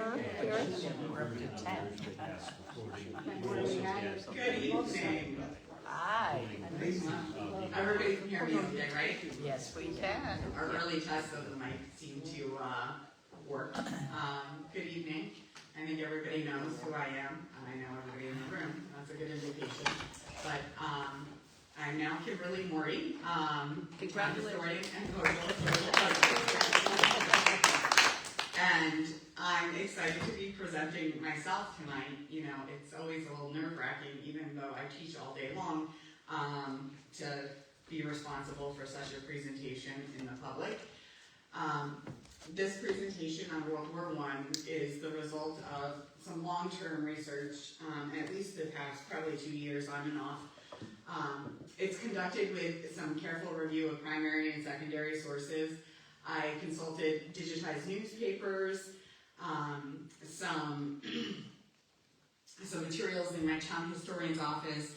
We're up to 10. Good evening. Hi. Everybody can hear me okay, right? Yes, we can. Our early test of the mic seemed to work. Good evening. I think everybody knows who I am, and I know everybody in the room. That's a good indication. But I'm now Kimberly Moree. Congratulations. And I'm excited to be presenting myself tonight. You know, it's always a little nerve-wracking, even though I teach all day long, to be responsible for such a presentation in the public. This presentation on World War I is the result of some long-term research, at least the past probably 2 years on and off. It's conducted with some careful review of primary and secondary sources. I consulted digitized newspapers, some materials in my town historian's office.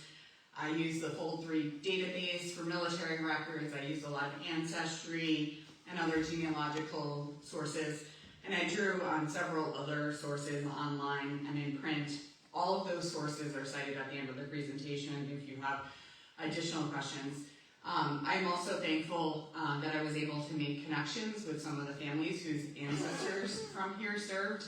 I used the Fold3 database for military records. I used a lot of Ancestry and other genealogical sources. And I drew on several other sources online and in print. All of those sources are cited at the end of the presentation if you have additional questions. I'm also thankful that I was able to make connections with some of the families whose ancestors from here served.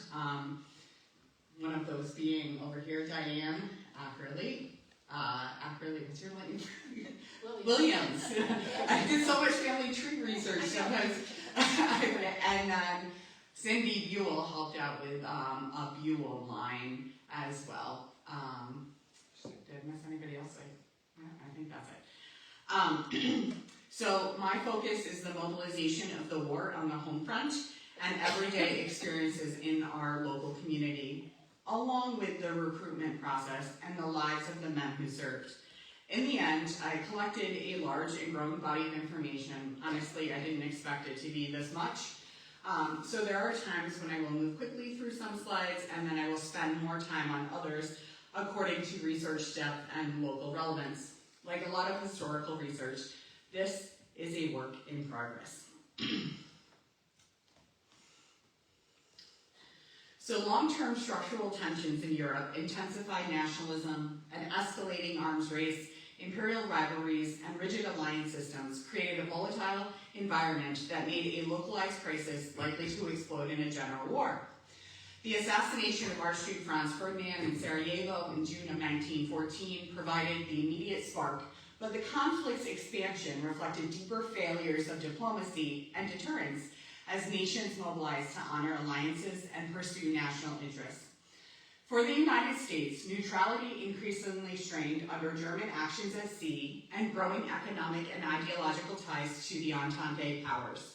One of those being over here, Diane Ackerley. What's your name? Williams. I did so much family tree research sometimes. And then Cindy Buell helped out with a Buell line as well. Did I miss anybody else? I think that's it. So my focus is the mobilization of the war on the home front and everyday experiences in our local community, along with the recruitment process and the lives of the men who served. In the end, I collected a large and growing body of information. Honestly, I didn't expect it to be this much. So there are times when I will move quickly through some slides and then I will spend more time on others according to research depth and local relevance. Like a lot of historical research, this is a work in progress. So long-term structural tensions in Europe, intensified nationalism, an escalating arms race, imperial rivalries, and rigid alliance systems created a volatile environment that made a localized crisis likely to explode in a general war. The assassination of Archduke Franz Ferdinand in Sarajevo in June of 1914 provided the immediate spark, but the conflict's expansion reflected deeper failures of diplomacy and deterrence as nations mobilized to honor alliances and pursue national interests. For the United States, neutrality increasingly strained under German actions at sea and growing economic and ideological ties to the Entente powers.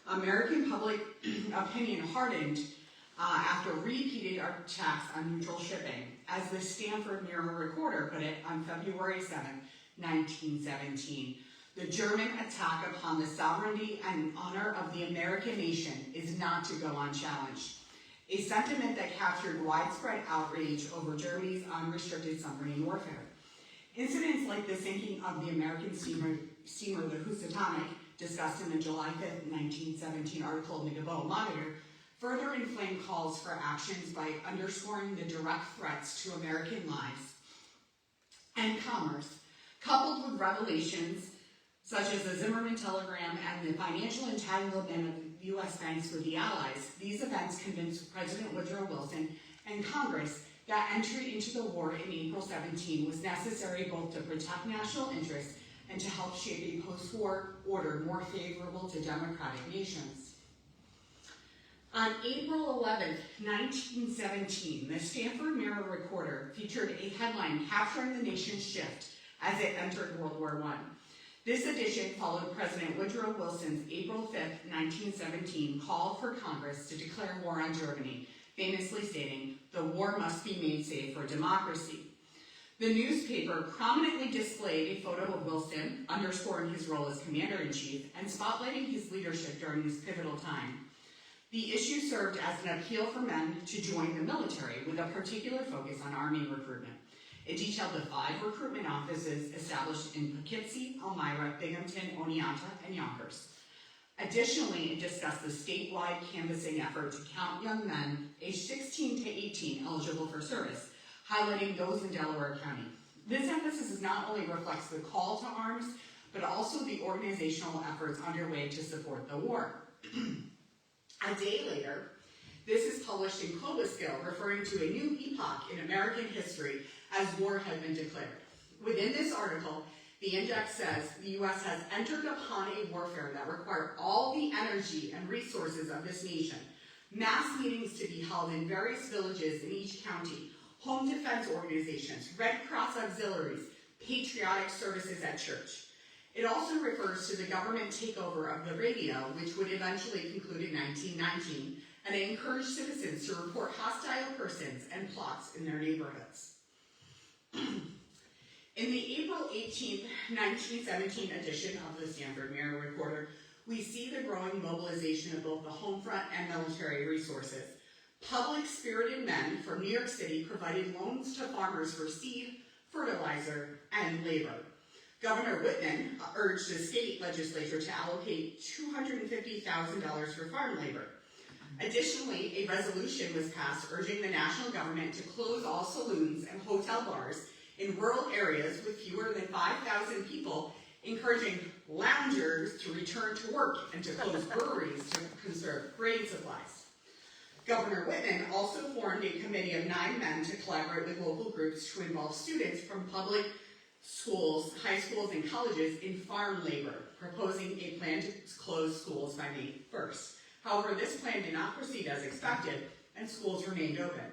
American public opinion hardened after repeated attacks on neutral shipping, as the Stanford Mirror Recorder put it on February 7, 1917. The German attack upon the sovereignty and honor of the American nation is not to go unchallenged. A sentiment that captured widespread outrage over Germany's unrestricted submarine warfare. Incidents like the sinking of the American steamer the Housatonic, discussed in the July 5, 1917 article in the Gabon Monitor, further inflamed calls for actions by underscoring the direct threats to American lives and commerce, coupled with revelations such as the Zimmerman telegram and the financial entanglement of U.S. banks with the Allies. These events convinced President Woodrow Wilson and Congress that entry into the war in April 17 was necessary both to protect national interests and to help shape a post-war order more favorable to democratic nations. On April 11, 1917, the Stanford Mirror Recorder featured a headline capturing the nation's shift as it entered World War I. This edition followed President Woodrow Wilson's April 5, 1917 call for Congress to declare war on Germany, famously stating, "The war must be made safe for democracy." The newspaper prominently displayed a photo of Wilson, underscoring his role as commander-in-chief and spotlighting his leadership during this pivotal time. The issue served as an appeal for men to join the military, with a particular focus on Army recruitment. It detailed the 5 recruitment offices established in Poughkeepsie, Elmira, Binghamton, Oneonta, and Yonkers. Additionally, it discussed the statewide canvassing effort to count young men aged 16 to 18 eligible for service, highlighting those in Delaware County. This emphasis not only reflects the call to arms, but also the organizational efforts underway to support the war. A day later, this is published in Conesville, referring to a new epoch in American history as war had been declared. Within this article, the index says the U.S. has entered upon a warfare that required all the energy and resources of this nation, mass meetings to be held in various villages in each county, home defense organizations, Red Cross auxiliaries, patriotic services at church. It also refers to the government takeover of the radio, which would eventually conclude in 1919, and it encouraged citizens to report hostile persons and plots in their neighborhoods. In the April 18, 1917 edition of the Stanford Mirror Recorder, we see the growing mobilization of both the home front and military resources. Public-spirited men from New York City provided loans to farmers for seed, fertilizer, and labor. Governor Whitman urged the state legislature to allocate $250,000 for farm labor. Additionally, a resolution was passed urging the national government to close all saloons and hotel bars in rural areas with fewer than 5,000 people, encouraging loungers to return to work and to close breweries to conserve grain supplies. Governor Whitman also formed a committee of 9 men to collaborate with local groups to involve students from public schools, high schools, and colleges in farm labor, proposing a plan to close schools by May 1st. However, this plan did not proceed as expected, and schools remained open.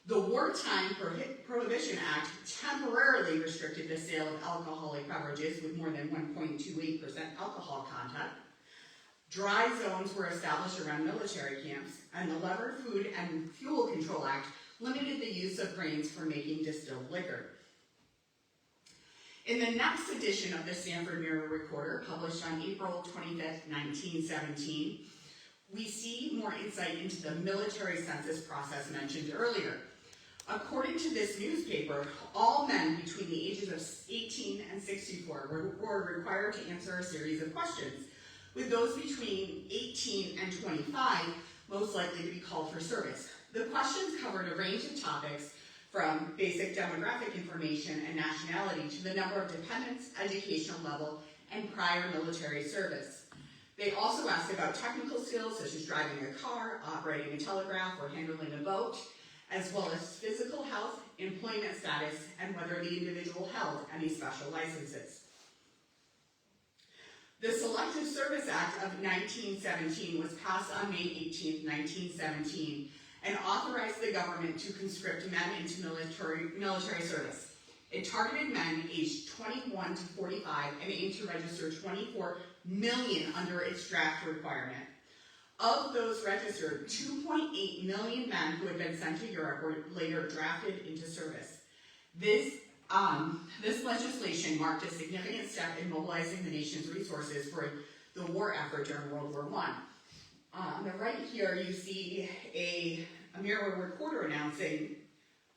The Wartime Prohibition Act temporarily restricted the sale of alcoholic beverages with more than 1.28% alcohol content. Dry zones were established around military camps, and the Levered Food and Fuel Control Act limited the use of grains for making distilled liquor. In the next edition of the Stanford Mirror Recorder, published on April 25, 1917, we see more insight into the military census process mentioned earlier. According to this newspaper, all men between the ages of 18 and 64 were required to answer a series of questions, with those between 18 and 25 most likely to be called for service. The questions covered a range of topics from basic demographic information and nationality to the number of dependents, educational level, and prior military service. They also asked about technical skills such as driving a car, operating a telegraph, or handling a boat, as well as physical health, employment status, and whether the individual held any special licenses. The Selective Service Act of 1917 was passed on May 18, 1917, and authorized the government to conscript men into military service. It targeted men aged 21 to 45 and aimed to register 24 million under its draft requirement. Of those registered, 2.8 million men who had been sent to Europe were later drafted into service. This legislation marked a significant step in mobilizing the nation's resources for the war effort during World War I. On the right here, you see a Mirror Recorder announcement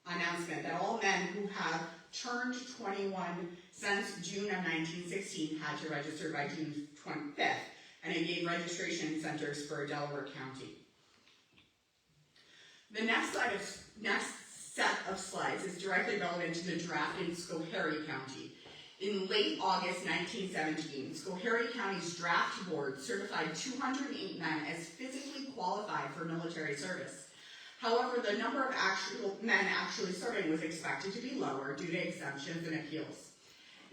that all men who have turned 21 since June of 1916 had to register by June 25th, and it gave registration centers for Delaware County. The next set of slides is directly relevant to the draft in Schoharie County. In late August 1917, Schoharie County's draft board certified 208 men as physically qualified for military service. However, the number of men actually serving was expected to be lower due to exemptions and appeals.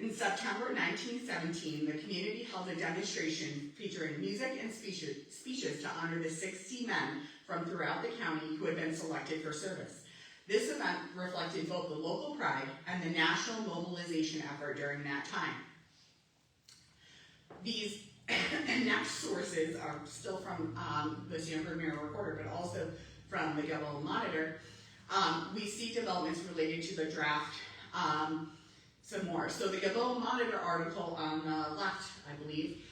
In September 1917, the community held a demonstration featuring music and speeches to honor the 60 men from throughout the county who had been selected for service. This event reflected both the local pride and the national mobilization effort during that time. These next sources are still from the Stanford Mirror Recorder, but also from the Gabon Monitor. We see developments related to the draft some more. So the Gabon Monitor article on the left, I believe,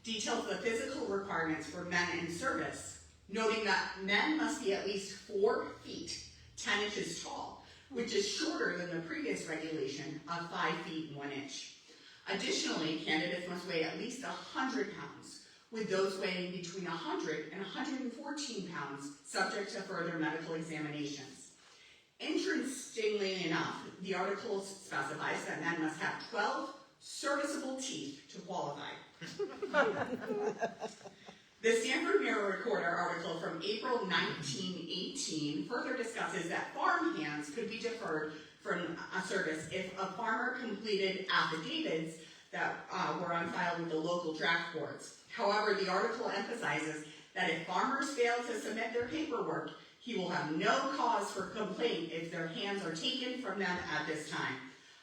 details the physical requirements for men in service, noting that men must be at least 4 feet, 10 inches tall, which is shorter than the previous regulation of 5 feet, 1 inch. Additionally, candidates must weigh at least 100 pounds, with those weighing between 100 and 114 pounds, subject to further medical examinations. Interestingly enough, the article specifies that men must have 12 serviceable teeth to qualify. The Stanford Mirror Recorder article from April 1918 further discusses that farm hands could be deferred from a service if a farmer completed affidavits that were on file with the local draft boards. However, the article emphasizes that if farmers fail to submit their paperwork, he will have no cause for complaint if their hands are taken from them at this time,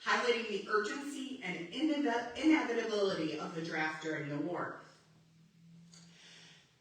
highlighting the urgency and inevitability of the draft during the war.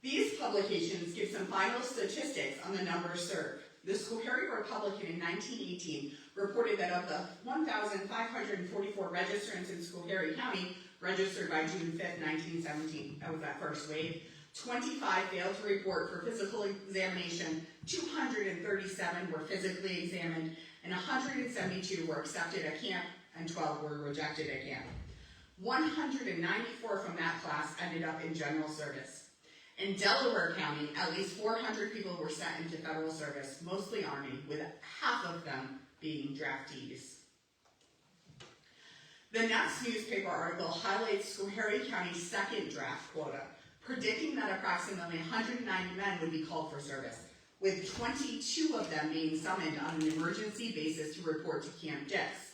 These publications give some final statistics on the numbers served. The Schoharie Republican in 1918 reported that of the 1,544 registrants in Schoharie County registered by June 5, 1917, that was that first wave, 25 failed to report for physical examination, 237 were physically examined, and 172 were accepted at camp, and 12 were rejected at camp. 194 from that class ended up in general service. In Delaware County, at least 400 people were sent into federal service, mostly Army, with half of them being draftees. The next newspaper article highlights Schoharie County's second draft quota, predicting that approximately 190 men would be called for service, with 22 of them being summoned on an emergency basis to report to Camp Dix.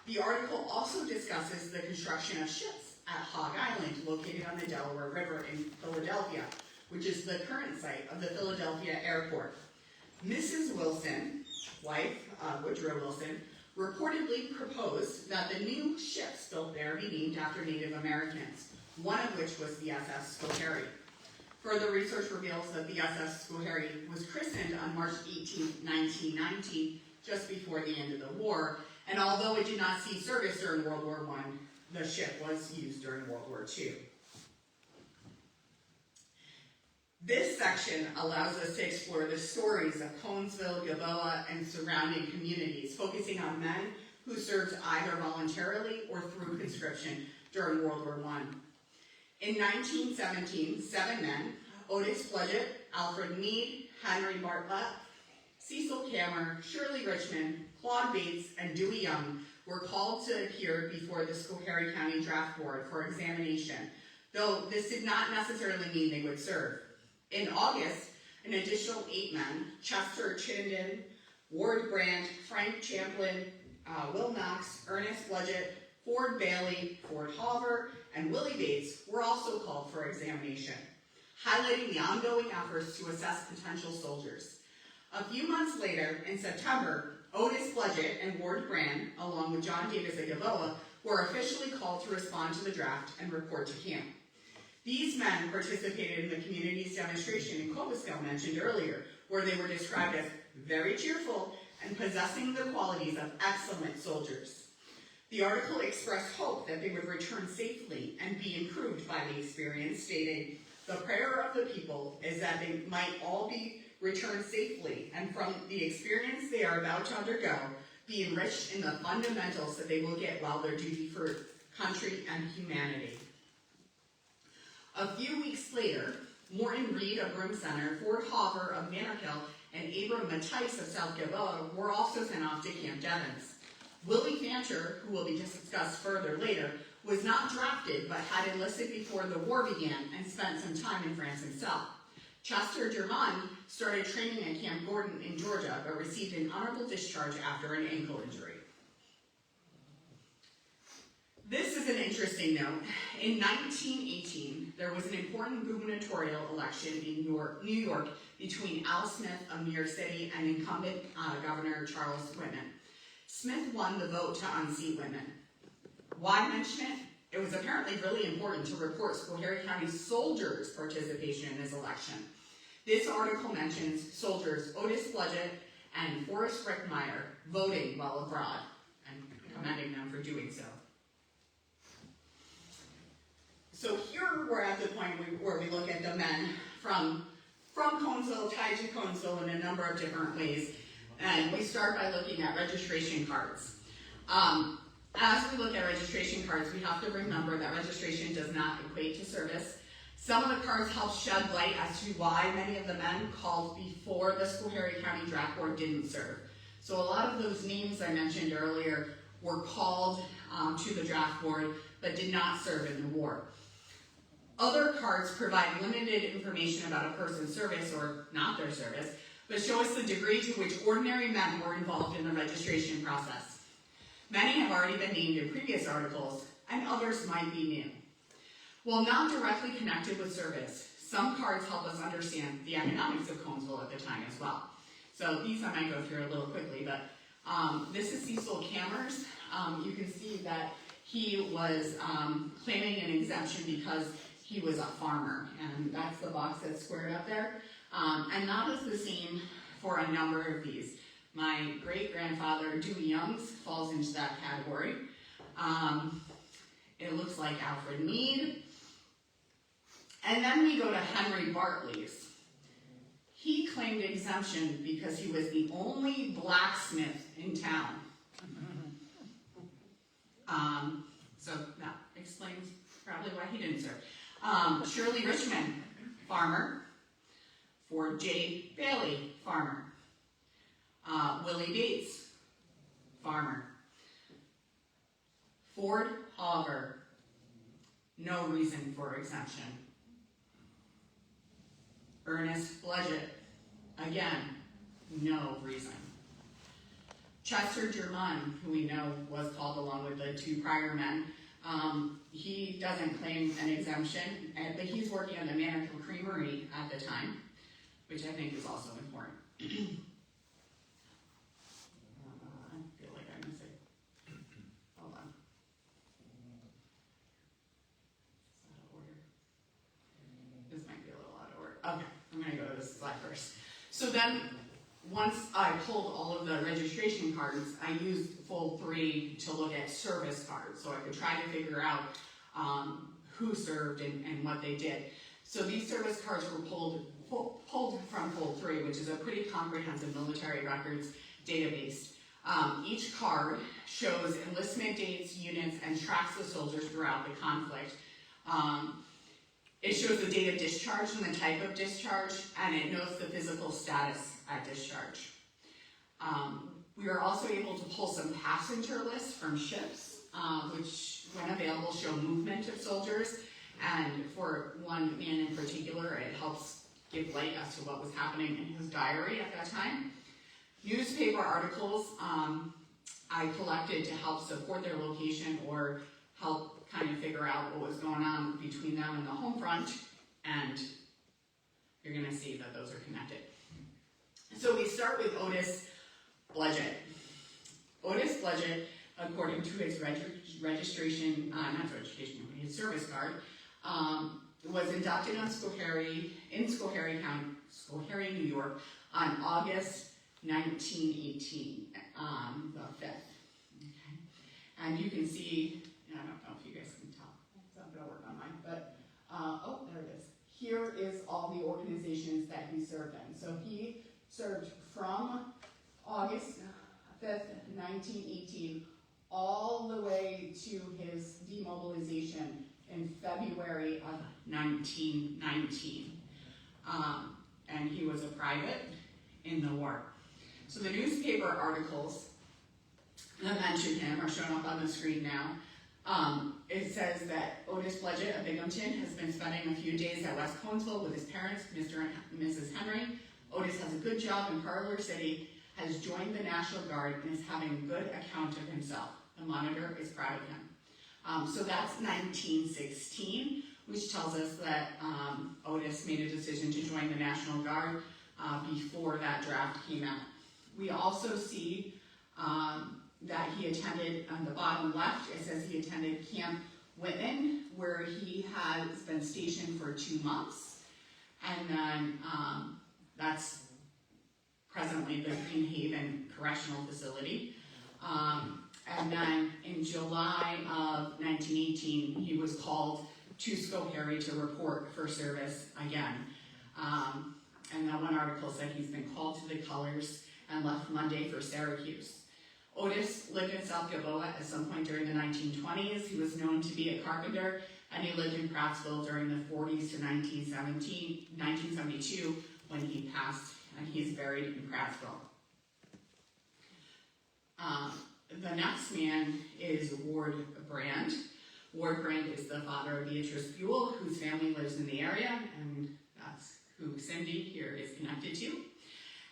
The article also discusses the construction of ships at Hog Island, located on the Delaware River in Philadelphia, which is the current site of the Philadelphia Airport. Mrs. Wilson, wife Woodrow Wilson, reportedly proposed that the new ships built there be named after Native Americans, one of which was the SS Schoharie. Further research reveals that the SS Schoharie was christened on March 18, 1919, just before the end of the war, and although it did not see service during World War I, the ship was used during World War II. This section allows us to explore the stories of Conesville, Gavoa, and surrounding communities, focusing on men who served either voluntarily or through conscription during World War I. In 1917, 7 men, Otis Bludgett, Alfred Meade, Henry Bartlett, Cecil Kammer, Shirley Richmond, Claude Bates, and Dewey Young were called to appear before the Schoharie County Draft Board for examination, though this did not necessarily mean they would serve. In August, an additional 8 men, Chester Chittenden, Ward Brandt, Frank Champlin, Will Knox, Ernest Bludgett, Ford Bailey, Ford Hoover, and Willie Bates were also called for examination, highlighting the ongoing efforts to assess potential soldiers. A few months later, in September, Otis Bludgett and Ward Brandt, along with John Davis of Gavoa, were officially called to respond to the draft and report to camp. These men participated in the community's demonstration in Conesville mentioned earlier, where they were described as very cheerful and possessing the qualities of excellent soldiers. The article expressed hope that they would return safely and be improved by the experience, stating, "The prayer of the people is that they might all be returned safely, and from the experience they are about to undergo, be enriched in the fundamentals that they will get while their duty for country and humanity." A few weeks later, Morton Reed of Broome Center, Ford Hoover of Manor-Hill, and Abram Mattice of South Gavoa were also sent off to Camp Devens. Willie Fancher, who will be discussed further later, was not drafted but had enlisted before the war began and spent some time in France himself. Chester Germond started training at Camp Gordon in Georgia but received an honorable discharge after an ankle injury. This is an interesting note. In 1918, there was an important gubernatorial election in New York between Al Smith of New York City and incumbent Governor Charles Whitman. Smith won the vote to unseat Whitman. Why mention it? It was apparently really important to report Schoharie County soldiers' participation in this election. This article mentions soldiers Otis Bludgett and Forrest Rickmeyer voting while abroad and commending them for doing so. So here we're at the point where we look at the men from Conesville, tied to Conesville in a number of different ways. And we start by looking at registration cards. As we look at registration cards, we have to remember that registration does not equate to service. Some of the cards help shed light as to why many of the men called before the Schoharie County Draft Board didn't serve. So a lot of those names I mentioned earlier were called to the draft board but did not serve in the war. Other cards provide limited information about a person's service or not their service, but show us the degree to which ordinary men were involved in the registration process. Many have already been named in previous articles, and others might be new. While not directly connected with service, some cards help us understand the economics of Conesville at the time as well. So these I might go through a little quickly, but this is Cecil Cammers. You can see that he was claiming an exemption because he was a farmer, and that's the box that's squared up there. And that is the same for a number of these. My great-grandfather, Dewey Youngs, falls into that category. It looks like Alfred Meade. And then we go to Henry Bartley's. He claimed exemption because he was the only blacksmith in town. So that explains probably why he didn't serve. Shirley Richmond, farmer. Ford J. Bailey, farmer. Willie Bates, farmer. Ford Hogger, no reason for exemption. Ernest Bludgett, again, no reason. Chester German, who we know was called along with the two prior men, he doesn't claim an exemption, but he's working on the Manitou Creamery at the time, which I think is also important. I feel like I missed it. Hold on. Is that out of order? This might be a little out of order. Okay, I'm going to go to this slide first. So then, once I pulled all of the registration cards, I used Fold 3 to look at service cards, so I could try to figure out who served and what they did. So these service cards were pulled from Fold 3, which is a pretty comprehensive military records database. Each card shows enlistment dates, units, and tracks the soldiers throughout the conflict. It shows the date of discharge and the type of discharge, and it notes the physical status at discharge. We are also able to pull some passenger lists from ships, which, when available, show movement of soldiers. And for one man in particular, it helps give light as to what was happening in his diary at that time. Newspaper articles I collected to help support their location or help kind of figure out what was going on between them and the home front, and you're going to see that those are connected. So we start with Otis Bludgett. Otis Bludgett, according to his his service card, was inducted on Schoharie, New York, on August 1918, the 5th. Okay. And you can see, I don't know if you guys can tell, so I'm going to work on mine, but, oh, there it is. Here is all the organizations that he served in. So he served from August 5th, 1918, all the way to his demobilization in February of 1919. And he was a private in the war. So the newspaper articles that mention him are shown up on the screen now. It says that Otis Bludgett of Binghamton has been spending a few days at West Conesville with his parents, Mr. and Mrs. Henry. Otis has a good job in Parlor City, has joined the National Guard, and is having a good account of himself. The Monitor is proud of him. So that's 1916, which tells us that Otis made a decision to join the National Guard before that draft came out. We also see that he attended, on the bottom left, it says he attended Camp Whitman, where he has been stationed for 2 months. And then that's presently the Green Haven Correctional Facility. And then in July of 1918, he was called to Schoharie to report for service again. And that one article said he's been called to the colors and left Monday for Syracuse. Otis lived in South Gilboa at some point during the 1920s. He was known to be a carpenter, and he lived in Prattsville during the 40s to 1972 when he passed, and he's buried in Prattsville. The next man is Ward Brand. Ward Brand is the father of Beatrice Buell, whose family lives in the area, and that's who Cindy here is connected to.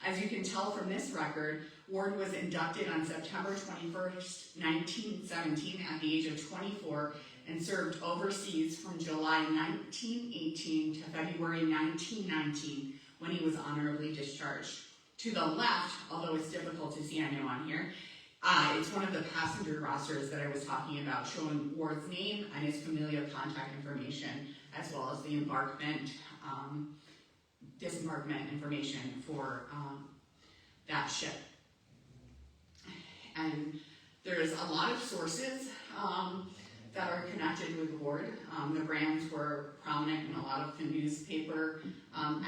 As you can tell from this record, Ward was inducted on September 21st, 1917 at the age of 24 and served overseas from July 1918 to February 1919 when he was honorably discharged. To the left, although it's difficult to see, I know on here, it's one of the passenger rosters that I was talking about, showing Ward's name and his familial contact information, as well as the embarkment, disembarkment information for that ship. And there's a lot of sources that are connected with Ward. The Brands were prominent in a lot of the newspaper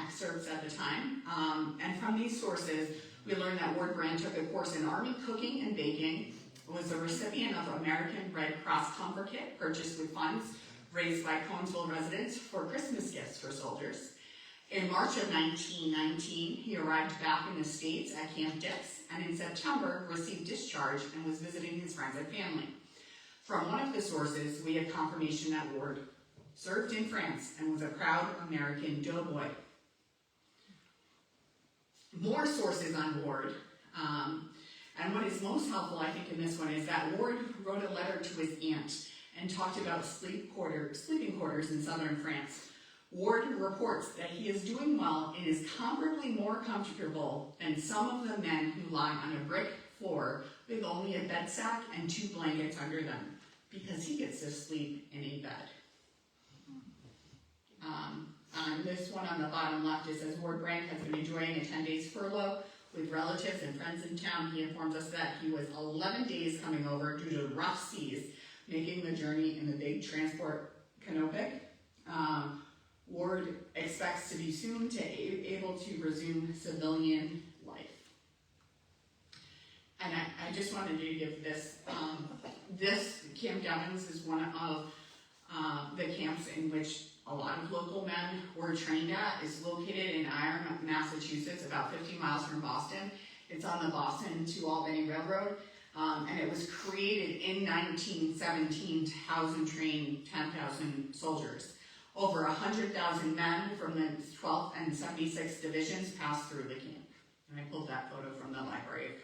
excerpts at the time. And from these sources, we learned that Ward Brand took a course in Army cooking and baking, was a recipient of American Red Cross comfort kit purchased with funds raised by Conesville residents for Christmas gifts for soldiers. In March of 1919, he arrived back in the States at Camp Dix, and in September received discharge and was visiting his friends and family. From one of the sources, we have confirmation that Ward served in France and was a proud American doughboy. More sources on Ward, and what is most helpful, I think, in this one is that Ward wrote a letter to his aunt and talked about sleeping quarters in southern France. Ward reports that he is doing well and is comparably more comfortable than some of the men who lie on a brick floor with only a bed sack and 2 blankets under them, because he gets to sleep in a bed. On this one on the bottom left, it says Ward Brand has been enjoying a 10 days furlough with relatives and friends in town. He informs us that he was 11 days coming over due to rough seas, making the journey in the big transport Canopic. Ward expects to be soon able to resume civilian life. And I just wanted to give this, this Camp Devens is one of the camps in which a lot of local men were trained at. It's located in Iron, Massachusetts, about 50 miles from Boston. It's on the Boston to Albany Railroad, and it was created in 1917 to house and train 10,000 soldiers. Over 100,000 men from the 12th and 76th divisions passed through the camp. And I pulled that photo from the Library of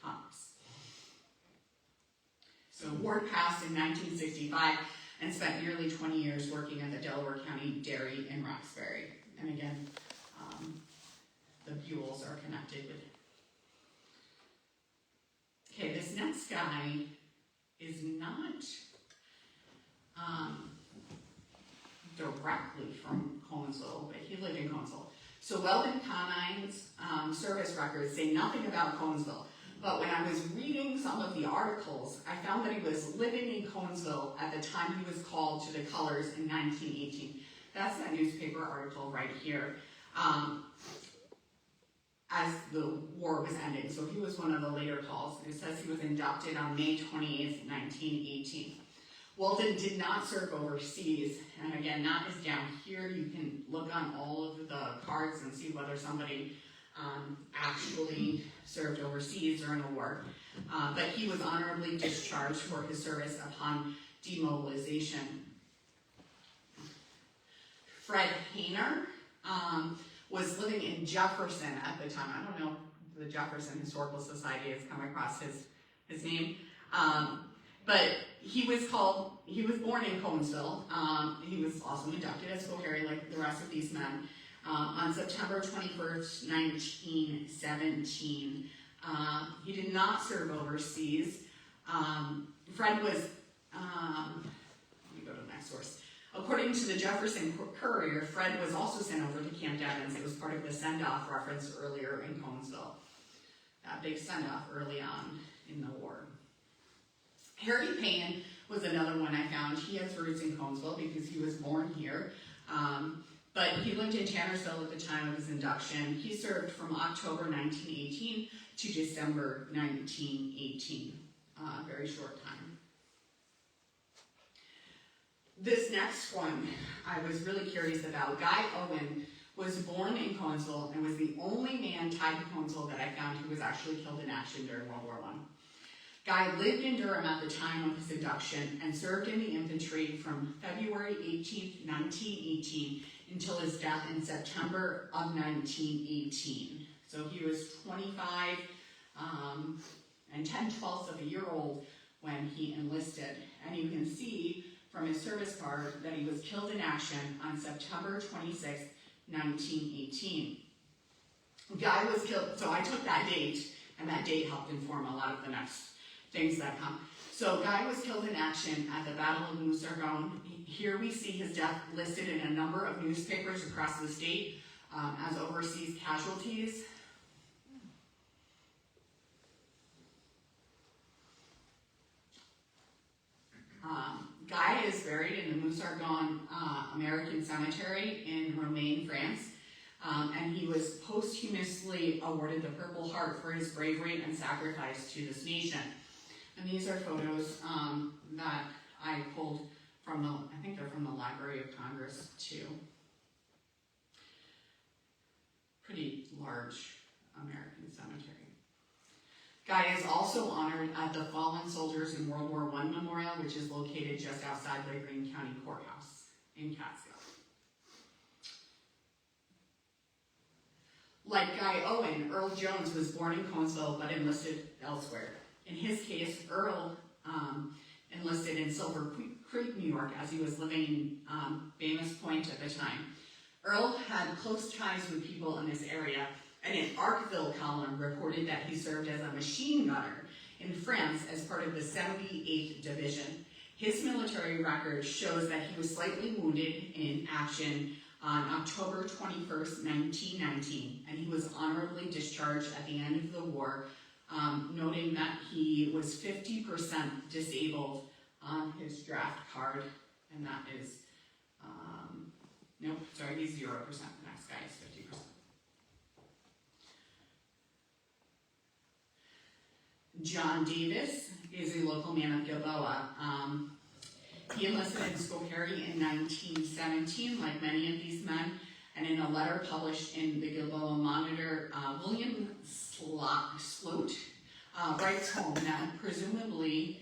Congress. So Ward passed in 1965 and spent nearly 20 years working at the Delaware County Dairy in Roxbury. And again, the Buells are connected with it. Okay, this next guy is not directly from Conesville, but he lived in Conesville. So Weldon Conine's service records say nothing about Conesville. But when I was reading some of the articles, I found that he was living in Conesville at the time he was called to the colors in 1918. That's that newspaper article right here, as the war was ending. So he was one of the later calls. It says he was inducted on May 28th, 1918. Weldon did not serve overseas, and again, that is down here. You can look on all of the cards and see whether somebody actually served overseas or in a war. But he was honorably discharged for his service upon demobilization. Fred Hayner was living in Jefferson at the time. I don't know if the Jefferson Historical Society has come across his name. But he was born in Conesville. He was also inducted as Schoharie like the rest of these men. On September 21st, 1917. He did not serve overseas. Fred was, let me go to the next source. According to the Jefferson Courier, Fred was also sent over to Camp Devens. It was part of the send-off referenced earlier in Conesville. That big send-off early on in the war. Harry Payne was another one I found. He has roots in Conesville because he was born here. but he lived in Tannersville at the time of his induction. He served from October 1918 to December 1918, very short time. This next one I was really curious about. Guy Owen was born in Conesville and was the only man tied to Conesville that I found who was actually killed in action during World War I. Guy lived in Durham at the time of his induction and served in the infantry from February 18, 1918 until his death in September of 1918. So he was 25 and 10/12 of a year old when he enlisted. And you can see from his service card that he was killed in action on September 26, 1918. Guy was killed, so I took that date, and that date helped inform a lot of the next things that come. So Guy was killed in action at the Battle of Moose-Argonne. Here we see his death listed in a number of newspapers across the state as overseas casualties. Guy is buried in the Moose-Argonne American Cemetery in Romaine, France. And he was posthumously awarded the Purple Heart for his bravery and sacrifice to this nation. And these are photos that I pulled from I think they're from the Library of Congress too. Pretty large American cemetery. Guy is also honored at the Fallen Soldiers in World War I Memorial, which is located just outside the Greene County Courthouse in Catskill. Like Guy Owen, Earl Jones was born in Conesville but enlisted elsewhere. In his case, Earl enlisted in Silver Creek, New York, as he was living in Bamus Point at the time. Earl had close ties with people in this area, and an Arkville column reported that he served as a machine gunner in France as part of the 78th Division. His military record shows that he was slightly wounded in action on October 21st, 1919, and he was honorably discharged at the end of the war, noting that he was 50% disabled on his draft card, and that is, he's 0%, the next guy is 50%. John Davis is a local man of Gilboa. He enlisted in Schoharie in 1917, like many of these men, and in a letter published in the Gilboa Monitor, William Sloat writes home that presumably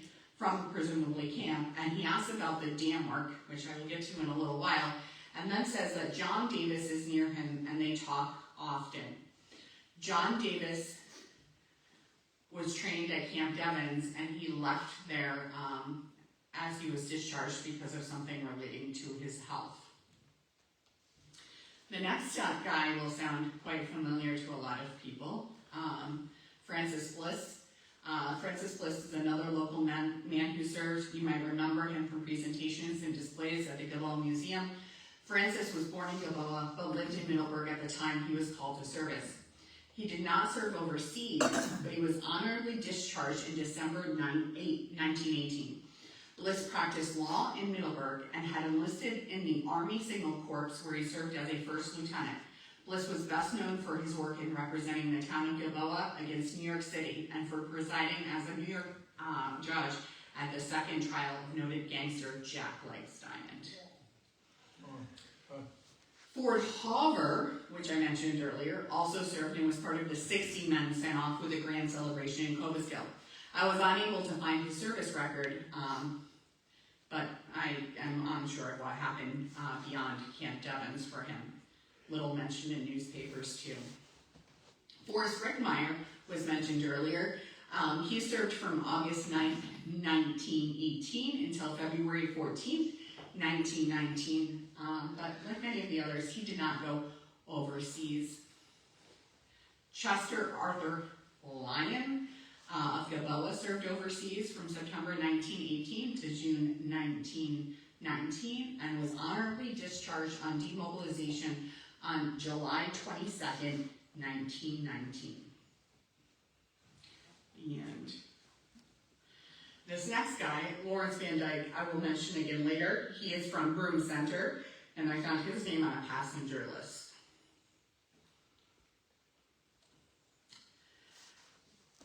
camp, and he asks about the dam work, which I will get to in a little while, and then says that John Davis is near him and they talk often. John Davis was trained at Camp Devens, and he left there as he was discharged because of something relating to his health. The next guy will sound quite familiar to a lot of people. Francis Bliss. Francis Bliss is another local man who served. You might remember him from presentations and displays at the Gilboa Museum. Francis was born in Gilboa, but lived in Middleburg at the time he was called to service. He did not serve overseas, but he was honorably discharged in December 1918. Bliss practiced law in Middleburg and had enlisted in the Army Signal Corps, where he served as a first lieutenant. Bliss was best known for his work in representing the town of Gilboa against New York City and for presiding as a New York judge at the second trial of noted gangster Jack Legs Diamond. Ford Hauver, which I mentioned earlier, also served and was part of the 60 men sent off with a grand celebration in Conesville. I was unable to find his service record, but I am unsure of what happened beyond Camp Devens for him. Little mention in newspapers too. Forrest Rickmeyer was mentioned earlier. He served from August 9th, 1918 until February 14th, 1919. But like many of the others, he did not go overseas. Chester Arthur Lyon of Gilboa served overseas from September 1918 to June 1919 and was honorably discharged on demobilization on July 22nd, 1919. And this next guy, Lawrence Van Dyke, I will mention again later. He is from Broome Center, and I found his name on a passenger list.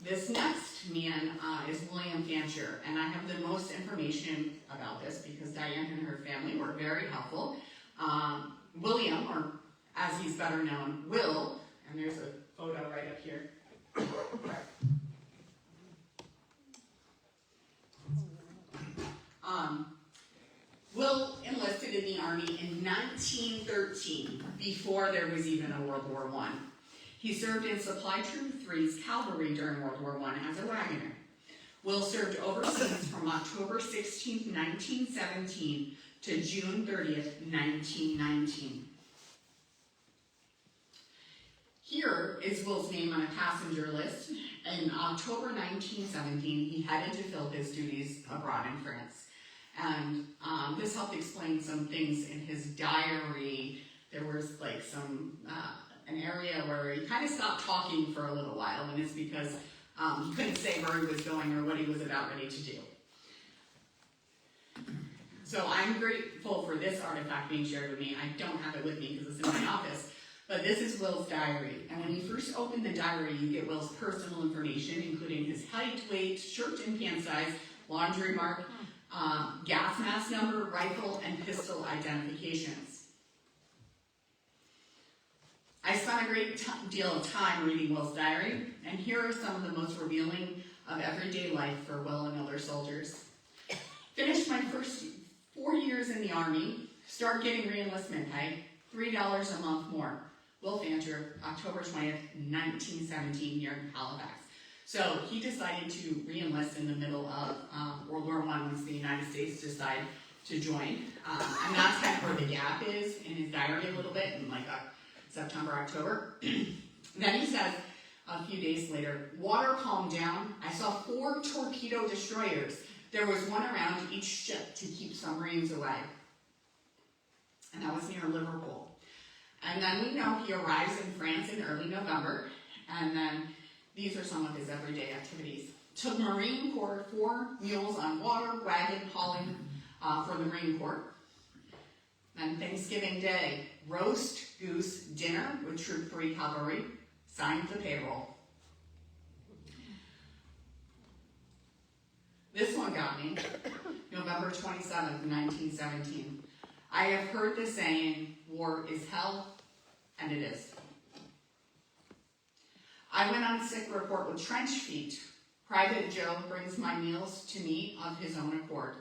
This next man is William Fancher, and I have the most information about this because Diane and her family were very helpful. William, or as he's better known, Will, and there's a photo right up here. Will enlisted in the Army in 1913, before there was even a World War I. He served in Supply Troop 3's cavalry during World War I as a wagoner. Will served overseas from October 16, 1917 to June 30th, 1919. Here is Will's name on a passenger list. In October 1917, he headed to fill his duties abroad in France. And this helped explain some things in his diary. There was like an area where he kind of stopped talking for a little while, and it's because he couldn't say where he was going or what he was about ready to do. So I'm grateful for this artifact being shared with me. I don't have it with me because it's in my office, but this is Will's diary. And when you first open the diary, you get Will's personal information, including his height, weight, shirt and pant size, laundry mark, gas mask number, rifle, and pistol identifications. I spent a great deal of time reading Will's diary, and here are some of the most revealing of everyday life for Will and other soldiers. Finished my first 4 years in the Army, start getting re-enlistment pay, $3 a month more. Will Fancher, October 20th, 1917, here in Halifax. So he decided to re-enlist in the middle of World War I once the United States decided to join. And that's kind of where the gap is in his diary a little bit, in like September, October. Then he says, a few days later, water calmed down. I saw 4 torpedo destroyers. There was one around each ship to keep submarines away. And that was near Liverpool. And then we know he arrives in France in early November. And then these are some of his everyday activities. Took Marine Corps 4 mules on water, wagon hauling for the Marine Corps. Then Thanksgiving Day, roast goose dinner with Troop 3 cavalry, signed the payroll. This one got me, November 27th, 1917. I have heard the saying, war is hell, and it is. I went on sick report with trench feet. Private Joe brings my meals to me of his own accord.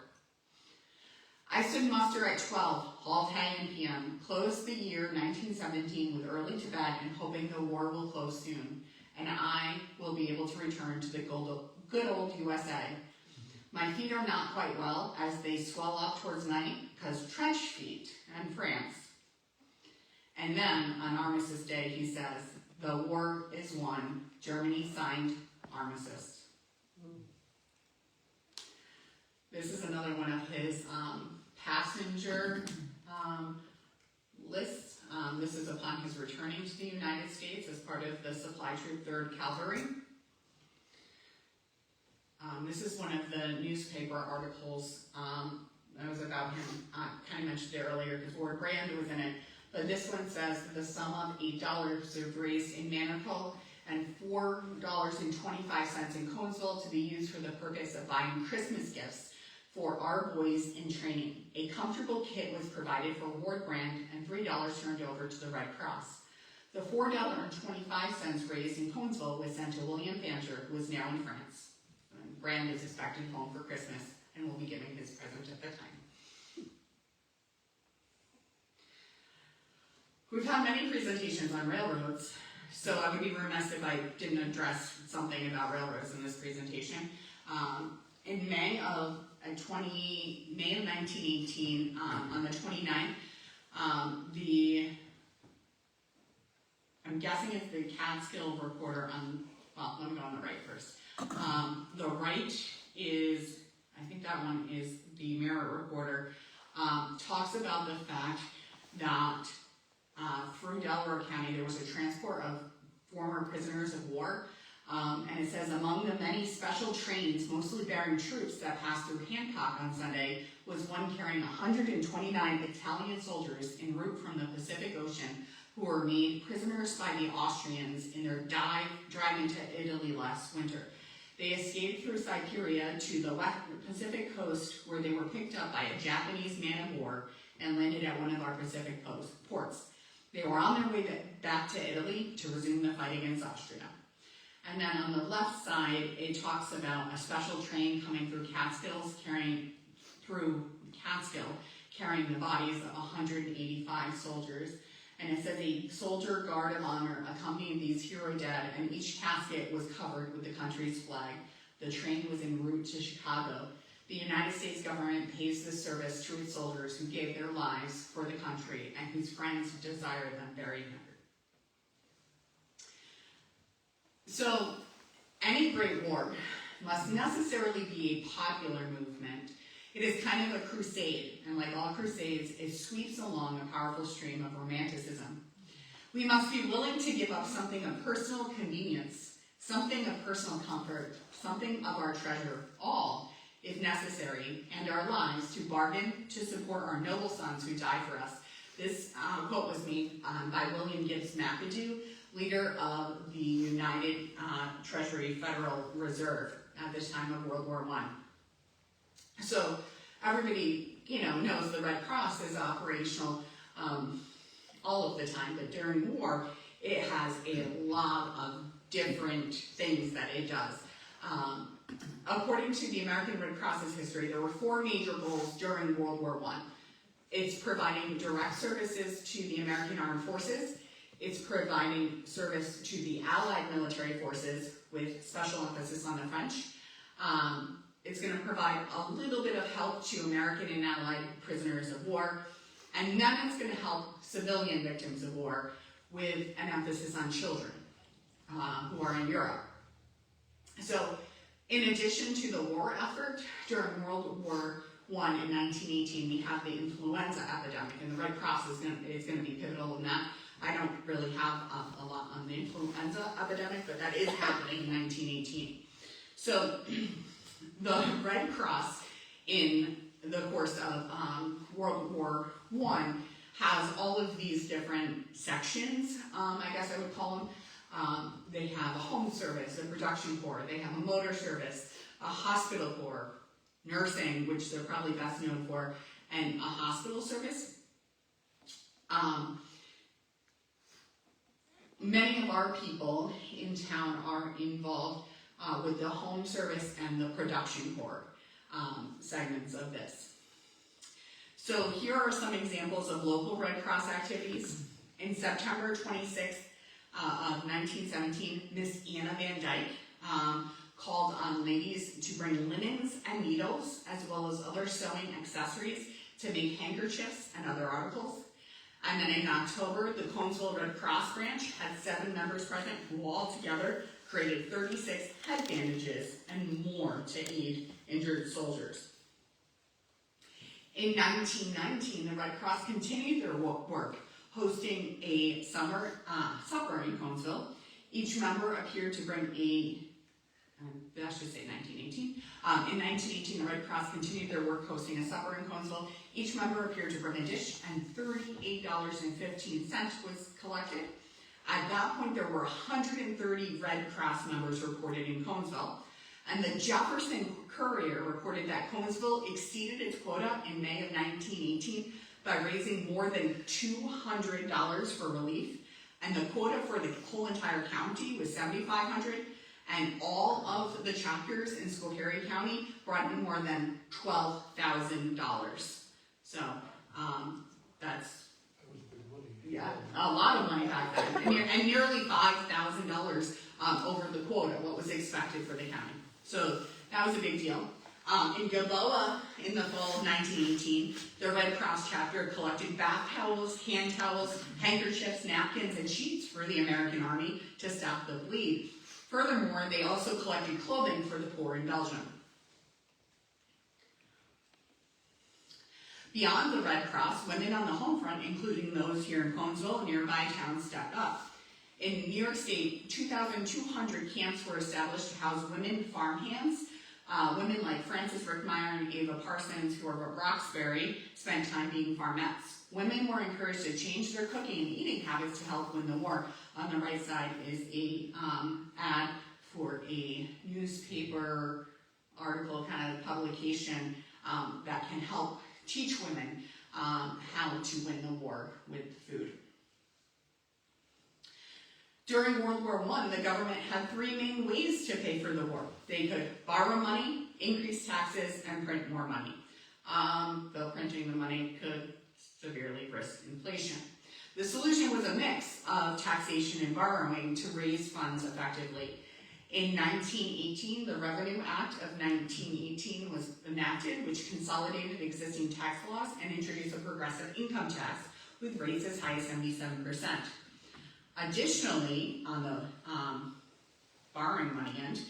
I stood muster at 12, halt hang and PM, closed the year 1917 with early to bed and hoping the war will close soon, and I will be able to return to the good old USA. My feet are not quite well as they swell up towards night because trench feet and France. And then on Armistice Day he says, the war is won. Germany signed armistice. This is another one of his passenger lists. This is upon his returning to the United States as part of the Supply Troop 3rd Cavalry. This is one of the newspaper articles that was about him. I kind of mentioned it earlier because Ward Brand was in it. But this one says that the sum of $8 is raised in Manicoll and $4.25 in Conesville to be used for the purpose of buying Christmas gifts for our boys in training. A comfortable kit was provided for Ward Brand and $3 turned over to the Red Cross. The $4.25 raised in Conesville was sent to William Fancher, who is now in France. And Brand is expected home for Christmas and will be giving his present at the time. We've had many presentations on railroads, so I would be remiss if I didn't address something about railroads in this presentation. In May of 1918, on the 29th, I'm guessing it's the Catskill reporter on, well, let me go on the right first. The right is, I think that one is the Mirror reporter, talks about the fact that through Delaware County there was a transport of former prisoners of war And it says, among the many special trains, mostly bearing troops that passed through Hancock on Sunday, was one carrying 129 Italian soldiers en route from the Pacific Ocean who were made prisoners by the Austrians in their drive into Italy last winter. They escaped through Siberia to the Pacific coast, where they were picked up by a Japanese man-of-war and landed at one of our Pacific ports. They were on their way back to Italy to resume the fight against Austria. And then on the left side, it talks about a special train coming through Catskill, carrying the bodies of 185 soldiers. And it says a soldier guard of honor accompanied these hero dead, and each casket was covered with the country's flag. The train was en route to Chicago. The United States government pays this service to its soldiers who gave their lives for the country and whose friends desire them buried here. So, any great war must necessarily be a popular movement. It is kind of a crusade, and like all crusades, it sweeps along a powerful stream of romanticism. We must be willing to give up something of personal convenience, something of personal comfort, something of our treasure, all, if necessary, and our lives to bargain to support our noble sons who died for us. This quote was made by William Gibbs McAdoo, leader of the United Treasury Federal Reserve at this time of World War I. So everybody, knows the Red Cross is operational all of the time, but during war, it has a lot of different things that it does. According to the American Red Cross's history, there were 4 major goals during World War I. It's providing direct services to the American Armed Forces. It's providing service to the Allied military forces with special emphasis on the French. It's going to provide a little bit of help to American and Allied prisoners of war. And then it's going to help civilian victims of war with an emphasis on children who are in Europe. So, in addition to the war effort, during World War I in 1918, we have the influenza epidemic, and the Red Cross is going to be pivotal in that. I don't really have a lot on the influenza epidemic, but that is happening in 1918. So the Red Cross, in the course of World War I, has all of these different sections, I guess I would call them. They have a home service, a production corps, they have a motor service, a hospital corps, nursing, which they're probably best known for, and a hospital service. Many of our people in town are involved with the home service and the production corps segments of this. So here are some examples of local Red Cross activities. In September 26th of 1917, Miss Anna Van Dyke called on ladies to bring linens and needles, as well as other sewing accessories, to make handkerchiefs and other articles. And then in October, the Conesville Red Cross branch had 7 members present who all together created 36 head bandages and more to aid injured soldiers. In 1919, the Red Cross continued their work, hosting a summer supper in Conesville. Each member appeared to bring I should say 1918. In 1918, the Red Cross continued their work hosting a supper in Conesville. Each member appeared to bring a dish, and $38.15 was collected. At that point, there were 130 Red Cross members reported in Conesville. And the Jefferson Courier reported that Conesville exceeded its quota in May of 1918 by raising more than $200 for relief. And the quota for the whole entire county was $7,500. And all of the chapters in Schoharie County brought in more than $12,000. So that's a lot of money back then, and nearly $5,000 over the quota, what was expected for the county. So that was a big deal. In Gilboa, in the fall of 1918, the Red Cross chapter collected bath towels, hand towels, handkerchiefs, napkins, and sheets for the American Army to stop the bleed. Furthermore, they also collected clothing for the poor in Belgium. Beyond the Red Cross, women on the home front, including those here in Conesville and nearby towns, stepped up. In New York State, 2,200 camps were established to house women farmhands. Women like Frances Rickmeyer and Ava Parsons, who are at Roxbury, spent time being farmettes. Women were encouraged to change their cooking and eating habits to help win the war. On the right side is a ad for a newspaper article, kind of publication that can help teach women how to win the war with food. During World War I, the government had three main ways to pay for the war. They could borrow money, increase taxes, and print more money. Though printing the money could severely risk inflation. The solution was a mix of taxation and borrowing to raise funds effectively. In 1918, the Revenue Act of 1918 was enacted, which consolidated existing tax laws and introduced a progressive income tax with rates as high as 77%. Additionally, on the borrowing money end,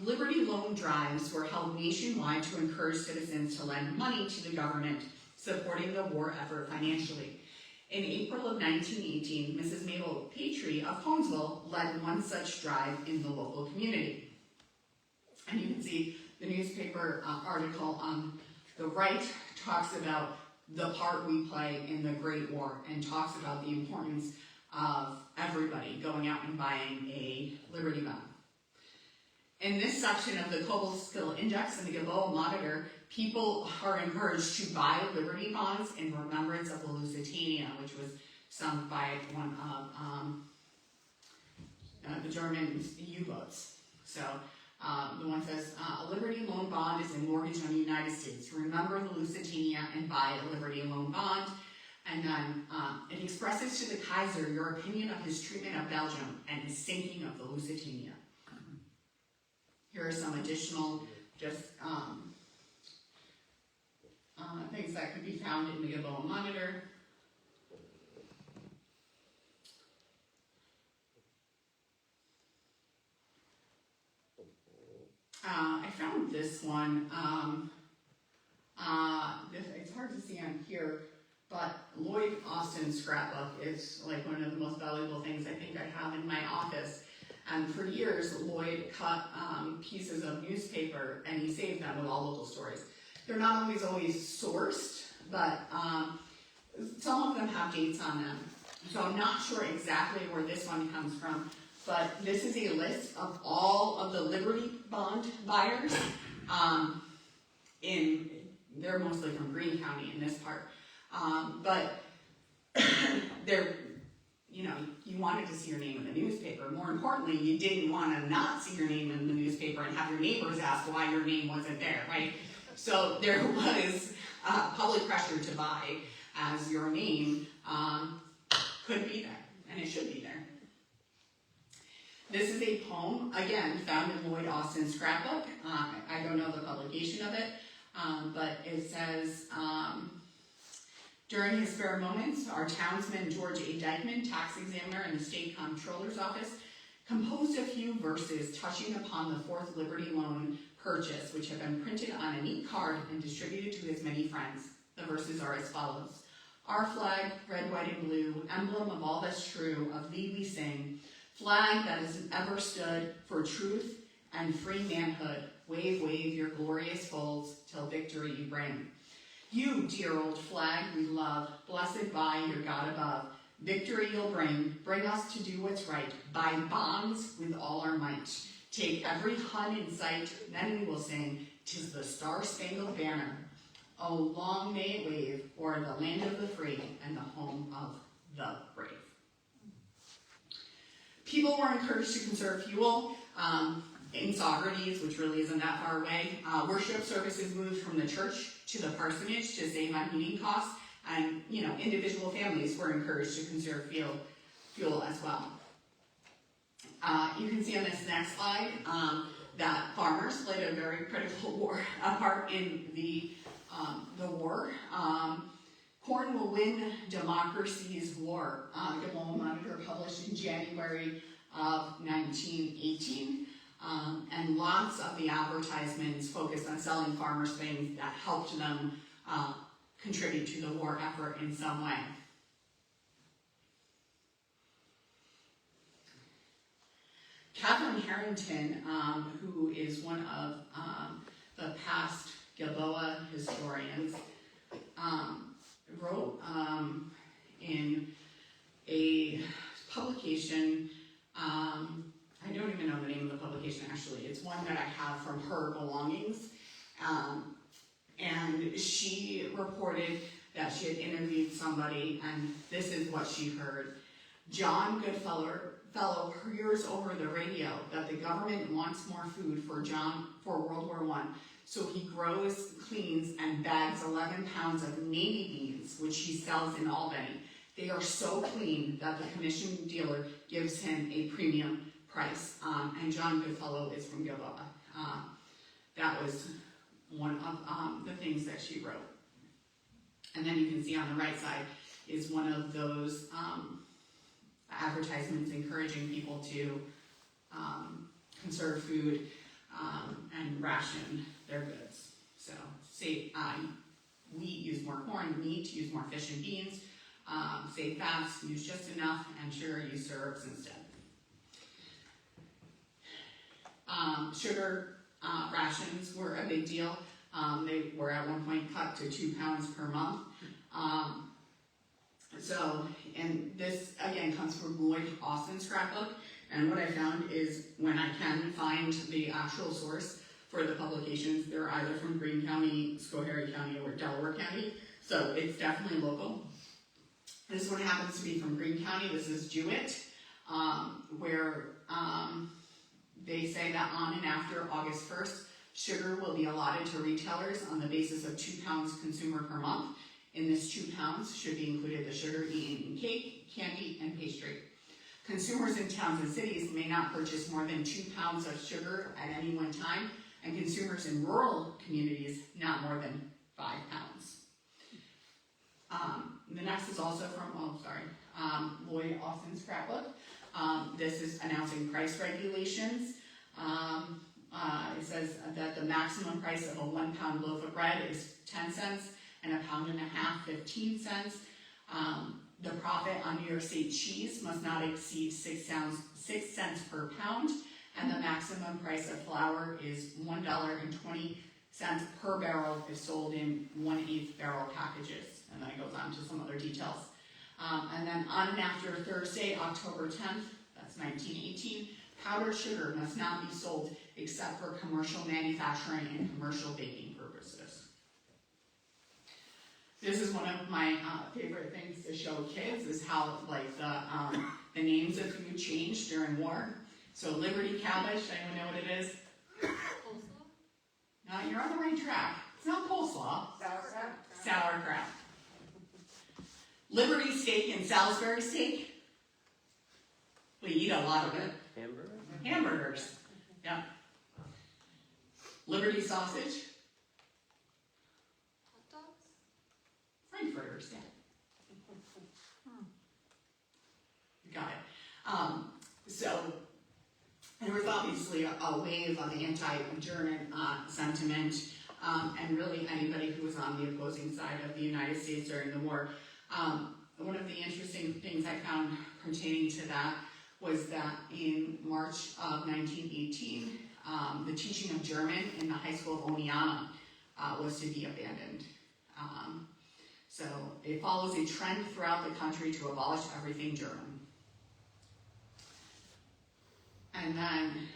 Liberty loan drives were held nationwide to encourage citizens to lend money to the government, supporting the war effort financially. In April of 1918, Mrs. Mabel Patry of Conesville led one such drive in the local community. And you can see the newspaper article on the right talks about the part we play in the Great War and talks about the importance of everybody going out and buying a Liberty bond. In this section of the Conesville Index and the Gilboa Monitor, people are encouraged to buy Liberty bonds in remembrance of the Lusitania, which was sunk by one of the German U-boats. So the one says, a Liberty loan bond is a mortgage on the United States. Remember the Lusitania and buy a Liberty loan bond. And then it expresses to the Kaiser your opinion of his treatment of Belgium and his sinking of the Lusitania. Here are some additional things that could be found in the Gilboa Monitor. I found this one. It's hard to see on here, but Lloyd Austin's scrapbook is like one of the most valuable things I think I have in my office. And for years, Lloyd cut pieces of newspaper and he saved them with all local stories. They're not always sourced, but some of them have dates on them. So I'm not sure exactly where this one comes from, but this is a list of all of the Liberty bond buyers. They're mostly from Greene County in this part. But they're, you wanted to see your name in the newspaper. More importantly, you didn't want to not see your name in the newspaper and have your neighbors ask why your name wasn't there, right? So there was public pressure to buy as your name could be there, and it should be there. This is a poem, again, found in Lloyd Austin's scrapbook. I don't know the publication of it, but it says, during his spare moments, our townsman George A. Dykeman, tax examiner in the state comptroller's office, composed a few verses touching upon the fourth Liberty loan purchase, which have been printed on a neat card and distributed to his many friends. The verses are as follows. Our flag, red, white, and blue, emblem of all that's true, of thee we sing, flag that has ever stood for truth and free manhood, wave, wave your glorious folds till victory you bring. You, dear old flag we love, blessed by your God above, victory you'll bring us to do what's right, buy bonds with all our might. Take every Hun in sight, then we will sing, 'tis the Star-Spangled Banner. Oh, long may it wave o'er the land of the free and the home of the brave. People were encouraged to conserve fuel. In Socrates, which really isn't that far away, worship services moved from the church to the parsonage to save on heating costs, and individual families were encouraged to conserve fuel as well. You can see on this next slide that farmers played a very critical part in the war. Corn will win democracy's war. The Gilboa Monitor published in January of 1918. And lots of the advertisements focused on selling farmers things that helped them contribute to the war effort in some way. Catherine Harrington, who is one of the past Gilboa historians, wrote in a publication, I don't even know the name of the publication actually, it's one that I have from her belongings, and she reported that she had interviewed somebody, and this is what she heard. John Goodfellow hears over the radio that the government wants more food for World War I, so he grows, cleans, and bags 11 pounds of navy beans, which he sells in Albany. They are so clean that the commission dealer gives him a premium price. And John Goodfellow is from Gilboa. That was one of the things that she wrote. And then you can see on the right side is one of those advertisements encouraging people to conserve food and ration their goods. So say wheat, use more corn; meat, use more fish and beans; save fats, use just enough; and sugar, use syrups instead. Sugar rations were a big deal. They were at one point cut to 2 pounds per month. And this again comes from Lloyd Austin's scrapbook. And what I found is when I can find the actual source for the publications, they're either from Greene County, Schoharie County, or Delaware County. So it's definitely local. This one happens to be from Greene County. This is Jewett, where they say that on and after August 1st, sugar will be allotted to retailers on the basis of 2 pounds consumer per month. In this 2 pounds should be included the sugar eaten in cake, candy, and pastry. Consumers in towns and cities may not purchase more than 2 pounds of sugar at any one time, and consumers in rural communities not more than 5 pounds. The next is also from, Lloyd Austin's scrapbook. This is announcing price regulations. It says that the maximum price of a 1 pound loaf of bread is 10 cents, and a pound and a half, 15 cents. The profit on New York State cheese must not exceed 6 cents per pound, and the maximum price of flour is $1.20 per barrel if sold in 1/8 barrel packages. And then it goes on to some other details. And then on and after Thursday, October 10th, that's 1918, powdered sugar must not be sold except for commercial manufacturing and commercial baking purposes. This is one of my favorite things to show kids, is how the names of food changed during war. So Liberty cabbage, anyone know what it is? Coleslaw? No, you're on the right track. It's not coleslaw. Sauerkraut. Sauerkraut. Liberty steak and Salisbury steak. We eat a lot of it. Hamburgers. Yeah. Liberty sausage. Hot dogs? Frankfurters, yeah. You got it. So there was obviously a wave of anti-German sentiment, and really anybody who was on the opposing side of the United States during the war. One of the interesting things I found pertaining to that was that in March of 1918, the teaching of German in the high school of Oneonta was to be abandoned. So it follows a trend throughout the country to abolish everything German. And then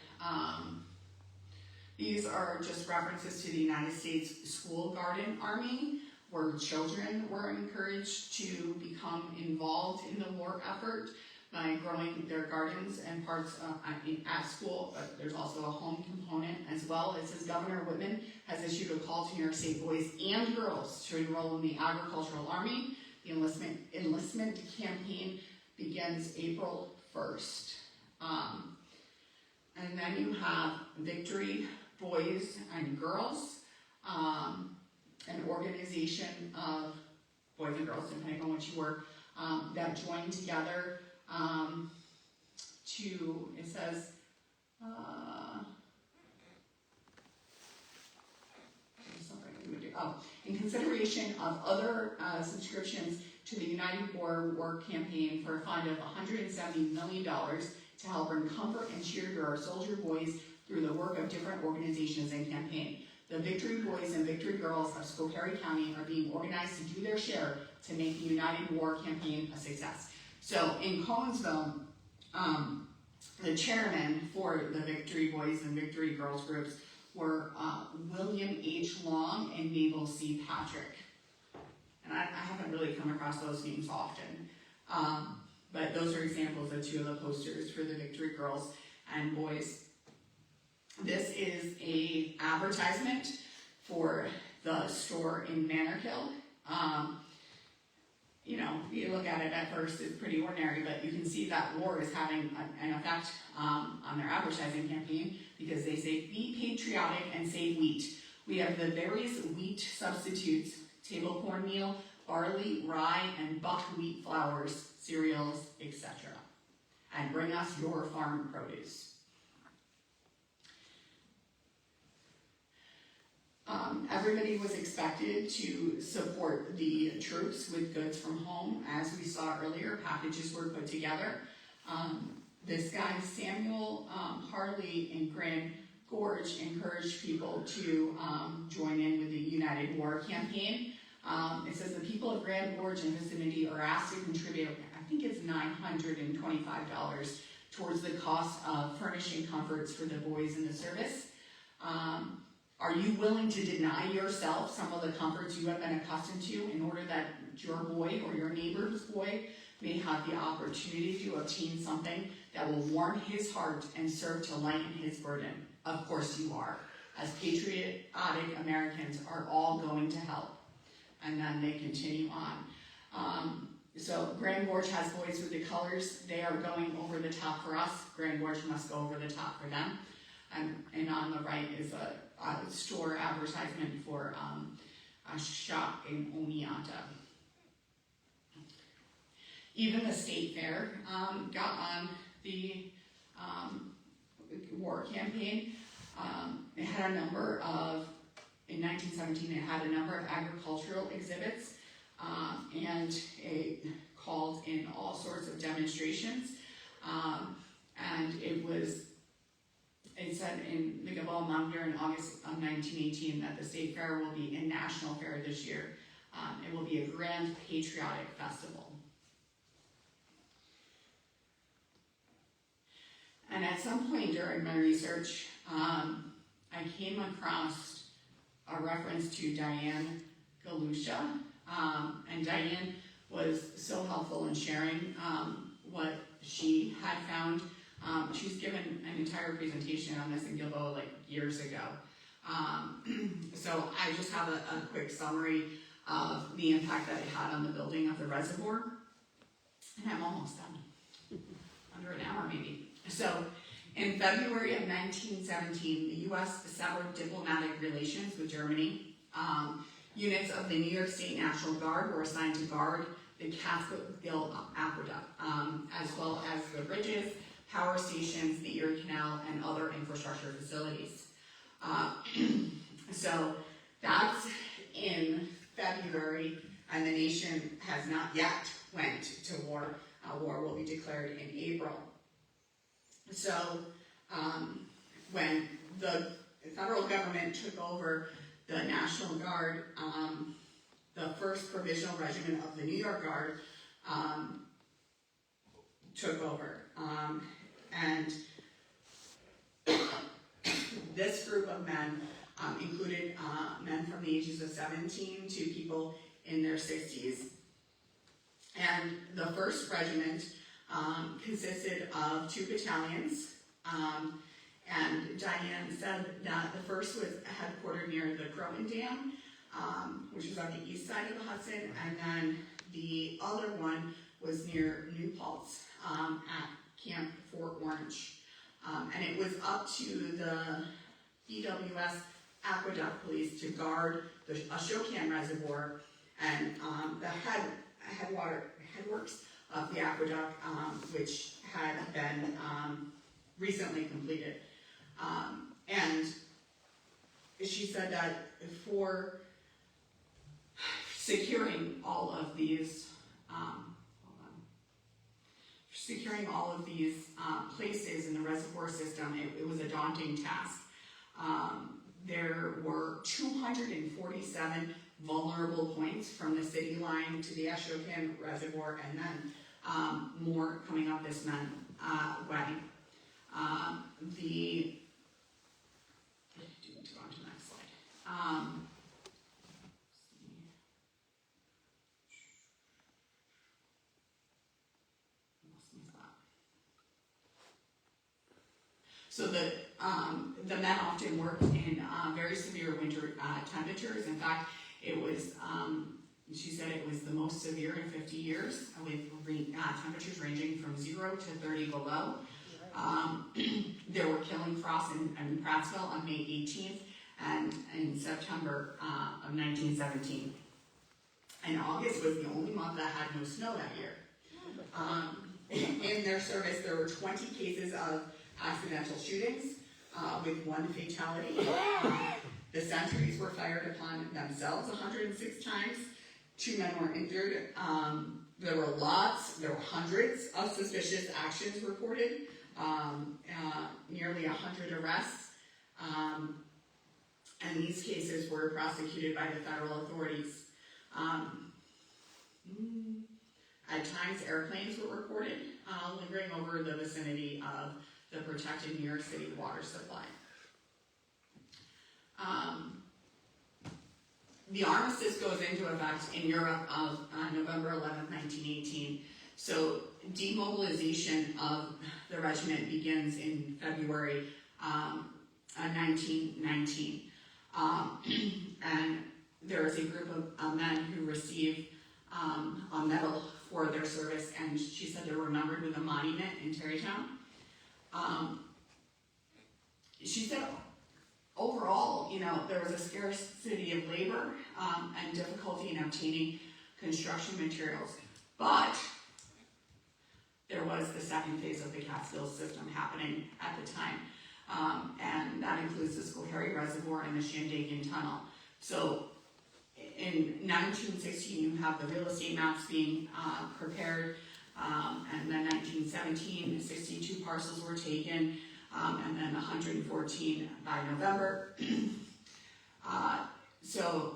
these are just references to the United States School Garden Army, where children were encouraged to become involved in the war effort by growing their gardens and parts at school, but there's also a home component as well. It says Governor Whitman has issued a call to New York State boys and girls to enroll in the agricultural army. The enlistment campaign begins April 1st. And then you have Victory Boys and Girls, an organization of boys and girls, depending on what you were, that joined together to, it says, in consideration of other subscriptions to the United Boer War Campaign for a fund of $170 million, to help bring comfort and cheer to our soldier boys through the work of different organizations and campaign. The Victory Boys and Victory Girls of Schoharie County are being organized to do their share to make the United War campaign a success. So in Conesville, the chairman for the Victory Boys and Victory Girls groups were William H. Long and Mabel C. Patrick. And I haven't really come across those names often. But those are examples of two of the posters for the Victory Girls and Boys. This is a advertisement for the store in Manorkill. You know, you look at it at first, it's pretty ordinary, but you can see that war is having an effect on their advertising campaign because they say, be patriotic and save wheat. We have the various wheat substitutes, table cornmeal, barley, rye, and buckwheat flours, cereals, etc. And bring us your farm produce. Everybody was expected to support the troops with goods from home. As we saw earlier, packages were put together. This guy, Samuel Harley in Grand Gorge, encouraged people to join in with the United War campaign. It says the people of Grand Gorge and vicinity are asked to contribute, I think it's $925 towards the cost of furnishing comforts for the boys in the service. Are you willing to deny yourself some of the comforts you have been accustomed to in order that your boy or your neighbor's boy may have the opportunity to obtain something that will warm his heart and serve to lighten his burden? Of course you are. As patriotic Americans are all going to help. And then they continue on. So Grand Gorge has boys with the colors. They are going over the top for us. Grand Gorge must go over the top for them. And on the right is a store advertisement for a shop in Oneonta. Even the state fair got on the war campaign. It had a number of, in 1917, it had a number of agricultural exhibits, and it called in all sorts of demonstrations, and it said in the Gabal Mountaineer in August of 1918 that the state fair will be a national fair this year. It will be a grand patriotic festival. And at some point during my research, I came across a reference to Diane Galusha, and Diane was so helpful in sharing what she had found. She's given an entire presentation on this in Gilboa like years ago. So I just have a quick summary of the impact that it had on the building of the reservoir. And I'm almost done, under an hour maybe. So in February of 1917, the U.S. severed diplomatic relations with Germany. Units of the New York State National Guard were assigned to guard the Catskill Aqueduct, as well as the bridges, power stations, the Erie Canal, and other infrastructure facilities. So that's in February, and the nation has not yet went to war. War will be declared in April. So when the federal government took over the National Guard, the 1st Provisional Regiment of the New York Guard took over. And this group of men included men from the ages of 17 to people in their 60s. And the 1st Regiment consisted of 2 battalions. And Diane said that the 1st was headquartered near the Croton Dam, which is on the east side of the Hudson, and then the other one was near New Paltz at Camp Fort Orange. And it was up to the EWS Aqueduct Police to guard the Ashokan Reservoir and the headworks of the aqueduct, which had been recently completed. And she said that for securing all of these securing all of these places in the reservoir system, it was a daunting task. There were 247 vulnerable points from the city line to the Ashokan Reservoir, and then more coming up this way. To go on to the next slide. So the men often worked in very severe winter temperatures. In fact, it was, she said it was the most severe in 50 years, with temperatures ranging from 0 to 30 below. There were killing frosts in Prattsville on May 18th and in September of 1917. And August was the only month that had no snow that year. In their service, there were 20 cases of accidental shootings, with 1 fatality. The sentries were fired upon themselves 106 times. 2 men were injured. There were hundreds of suspicious actions reported, nearly 100 arrests. And these cases were prosecuted by the federal authorities. At times, airplanes were reported lingering over the vicinity of the protected New York City water supply. The armistice goes into effect in Europe of November 11th, 1918. So demobilization of the regiment begins in February 1919. And there is a group of men who receive a medal for their service, and she said they're remembered with a monument in Tarrytown. She said overall, there was a scarcity of labor and difficulty in obtaining construction materials, but there was the second phase of the Catskill system happening at the time, and that includes the Schoharie Reservoir and the Shandaken Tunnel. So in 1916, you have the real estate maps being prepared, and then 1917, 62 parcels were taken, and then 114 by November. So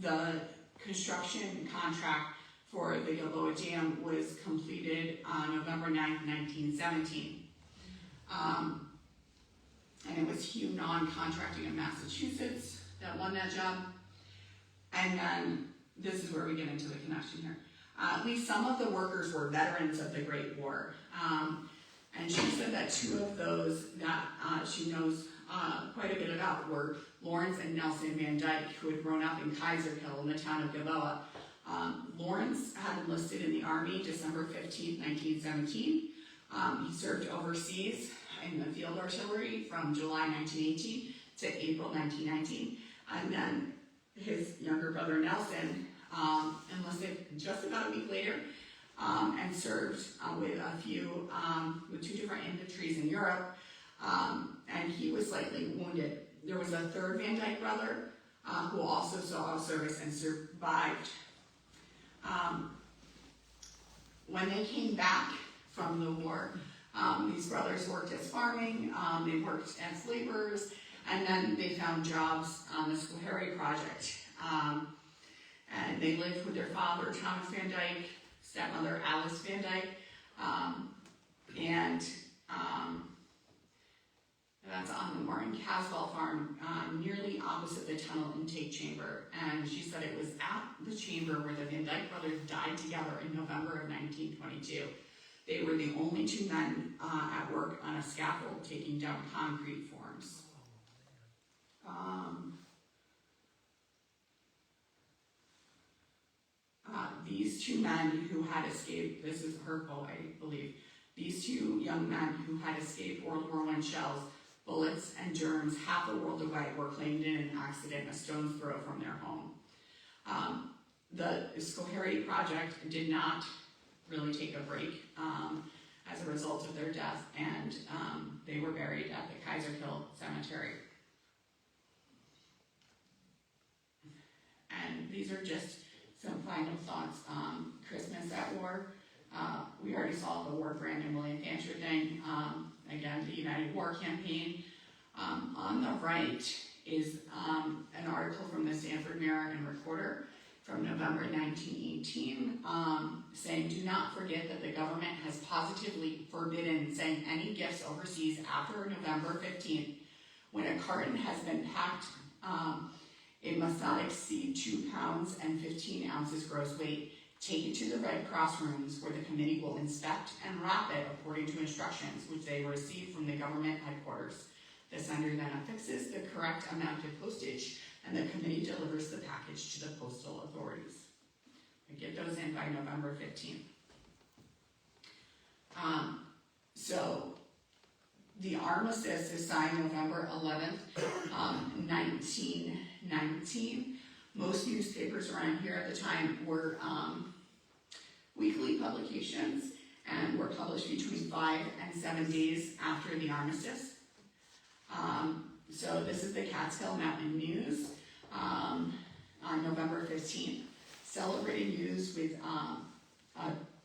the construction contract for the Gilboa Dam was completed on November 9th, 1917. And it was Hugh Non-Contracting in Massachusetts that won that job. And then this is where we get into the connection here. At least some of the workers were veterans of the Great War. And she said that 2 of those that she knows quite a bit about were Lawrence and Nelson Van Dyke, who had grown up in Kaiserkill in the town of Gilboa. Lawrence had enlisted in the Army December 15th, 1917. He served overseas in the field artillery from July 1918 to April 1919. And then his younger brother Nelson enlisted just about a week later and served with 2 different infantries in Europe, and he was slightly wounded. There was a 3rd Van Dyke brother who also saw service and survived. When they came back from the war, these brothers worked as farming, they worked as laborers, and then they found jobs on the Schoharie project. And they lived with their father, Thomas Van Dyke, stepmother, Alice Van Dyke, and that's on the Warren Caswell farm, nearly opposite the tunnel intake chamber. And she said it was at the chamber where the Van Dyke brothers died together in November of 1922. They were the only 2 men at work on a scaffold taking down concrete forms. These 2 men who had escaped, this is her quote, I believe, these 2 young men who had escaped World War I shells, bullets, and germs half a world away were claimed in an accident a stone's throw from their home. The Schoharie project did not really take a break as a result of their death, and they were buried at the Kaiserkill Cemetery. And these are just some final thoughts. Christmas at war. We already saw the War Brandon William Fancher thing. Again, the United War Campaign. On the right is an article from the Stanford Mirror and Recorder from November 1918, saying, "Do not forget that the government has positively forbidden sending any gifts overseas after November 15th. When a carton has been packed, it must not exceed 2 pounds and 15 ounces gross weight. Take it to the Red Cross rooms where the committee will inspect and wrap it according to instructions which they receive from the government headquarters. The sender then affixes the correct amount of postage and the committee delivers the package to the postal authorities." We get those in by November 15th. So the armistice is signed November 11th, 1919. Most newspapers around here at the time were weekly publications and were published between 5 and 7 days after the armistice. So this is the Catskill Mountain News on November 15th, celebrating news with a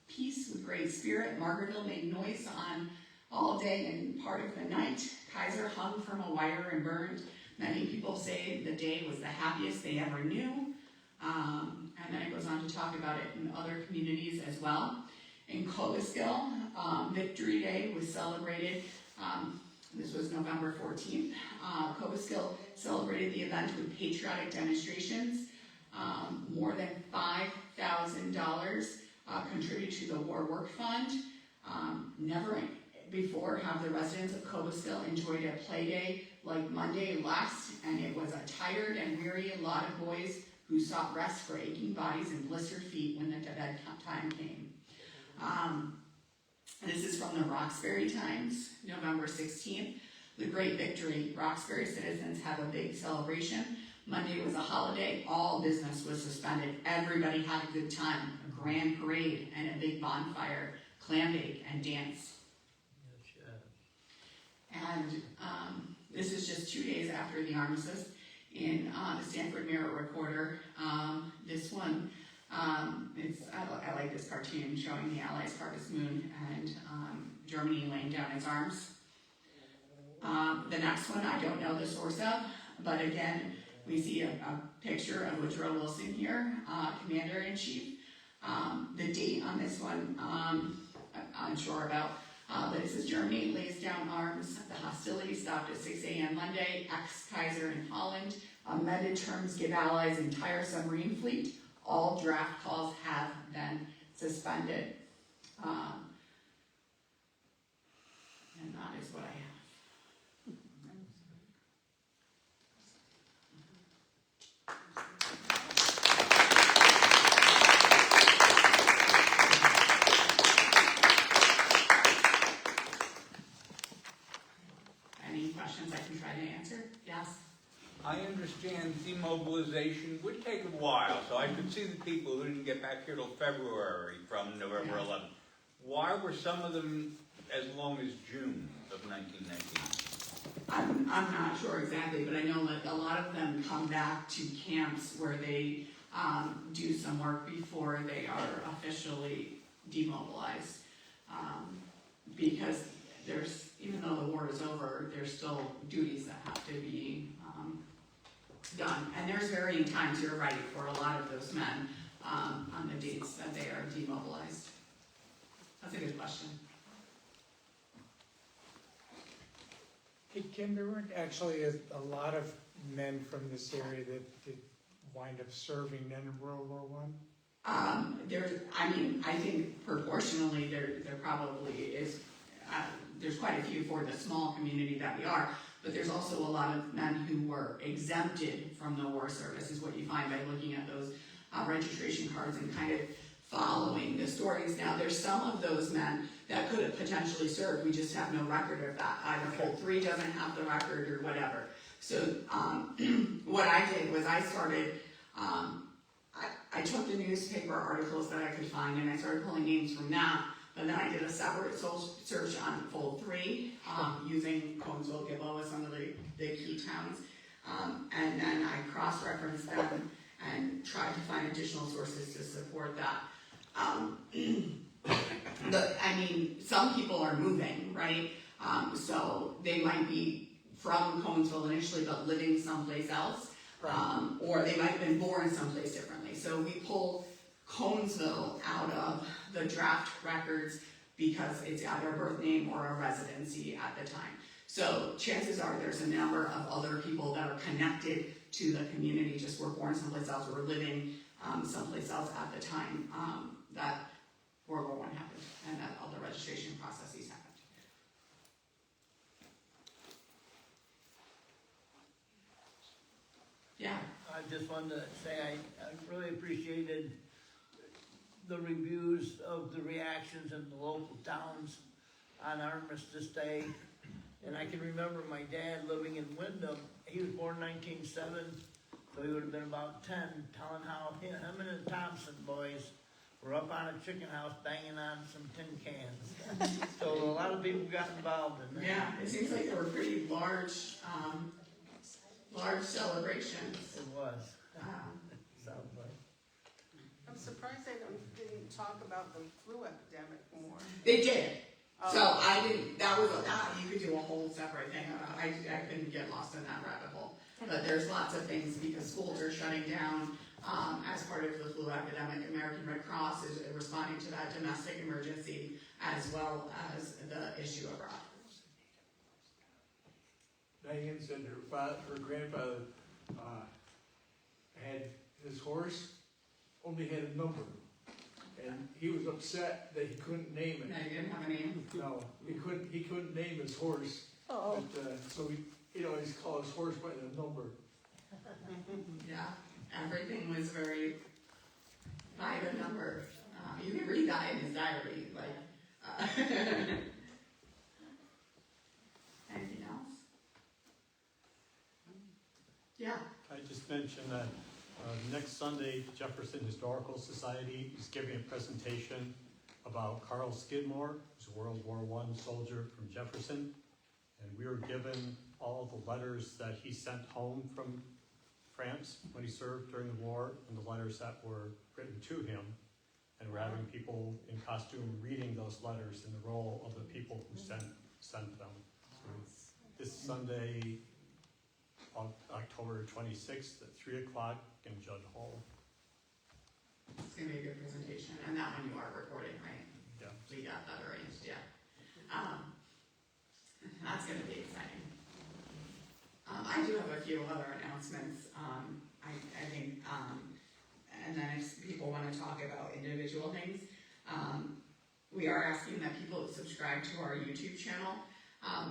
peace with great spirit. Margaretville made noise on all day and part of the night. Kaiser hung from a wire and burned. Many people say the day was the happiest they ever knew. And then it goes on to talk about it in other communities as well. In Conesville, Victory Day was celebrated. This was November 14th. Conesville celebrated the event with patriotic demonstrations. More than $5,000 contributed to the War Work Fund. Never before have the residents of Conesville enjoyed a play day like Monday last, and it was a tired and weary lot of boys who sought rest for aching bodies and blistered feet when the bedtime came. This is from the Roxbury Times, November 16th. The Great Victory. Roxbury citizens have a big celebration. Monday was a holiday. All business was suspended. Everybody had a good time. A grand parade and a big bonfire, clam bake, and dance. And this is just 2 days after the armistice. In the Stanford Mirror Recorder, this one, I like this cartoon showing the Allies' harvest moon and Germany laying down its arms. The next one I don't know the source of, but again, we see a picture of Woodrow Wilson here, Commander-in-Chief. The date on this one, I'm unsure about, but it says Germany lays down arms. The hostilities stopped at 6 a.m. Monday. Ex-Kaiser in Holland. Amended terms give Allies entire submarine fleet. All draft calls have been suspended. And that is what I have. Any questions I can try to answer? Yes? I understand demobilization would take a while, so I could see the people who didn't get back here till February from November 11th. Why were some of them as long as June of 1919? I'm not sure exactly, but I know that a lot of them come back to camps where they do some work before they are officially demobilized. Because there's, even though the war is over, there's still duties that have to be done. And there's varying times, you're right, for a lot of those men on the dates that they are demobilized. That's a good question. Hey, Kim, there weren't actually a lot of men from this area that did wind up serving then in World War I? I think proportionally there probably is, there's quite a few for the small community that we are, but there's also a lot of men who were exempted from the war service, is what you find by looking at those registration cards and kind of following the stories. Now, there's some of those men that could have potentially served. We just have no record of that. Either Hold 3 doesn't have the record or whatever. So what I did was I started, I took the newspaper articles that I could find and I started pulling names from that. But then I did a separate search on Fold 3 using Conesville, Gilboa, some of the key towns. And then I cross-referenced them and tried to find additional sources to support that. some people are moving, right? So they might be from Conesville initially, but living someplace else. Or they might have been born someplace differently. So we pull Conesville out of the draft records because it's either a birth name or a residency at the time. So chances are there's a number of other people that are connected to the community, just were born someplace else or were living someplace else at the time that World War I happened and that all the registration processes happened. Yeah. I just wanted to say I really appreciated the reviews of the reactions in the local towns on Armistice Day. And I can remember my dad living in Wyndham. He was born in 1907, so he would have been about 10, telling how him and the Thompson boys were up on a chicken house banging on some tin cans. So a lot of people got involved in that. Yeah, it seems like there were pretty large celebrations. It was. Sounds like. I'm surprised they didn't talk about the flu epidemic more. They did. So I didn't, you could do a whole separate thing. I couldn't get lost in that rabbit hole. But there's lots of things because schools are shutting down as part of the flu epidemic. American Red Cross is responding to that domestic emergency as well as the issue abroad. Diane said her grandfather had his horse only had a number, and he was upset that he couldn't name it. No, you didn't have a name? No, he couldn't name his horse. Oh. But, so he'd always call his horse by the number. Yeah, everything was very by the number. You can read that in his diary. Anything else? Yeah. I just mentioned that next Sunday, Jefferson Historical Society is giving a presentation about Carl Skidmore, who's a World War I soldier from Jefferson. And we were given all the letters that he sent home from France when he served during the war, and the letters that were written to him. And we're having people in costume reading those letters in the role of the people who sent them. So this Sunday, October 26th at 3 o'clock in Judd Hall. It's going to be a good presentation. And that one you are recording, right? Yeah. We got that arranged, yeah. That's going to be exciting. I do have a few other announcements. I think, and then if people want to talk about individual things, we are asking that people subscribe to our YouTube channel.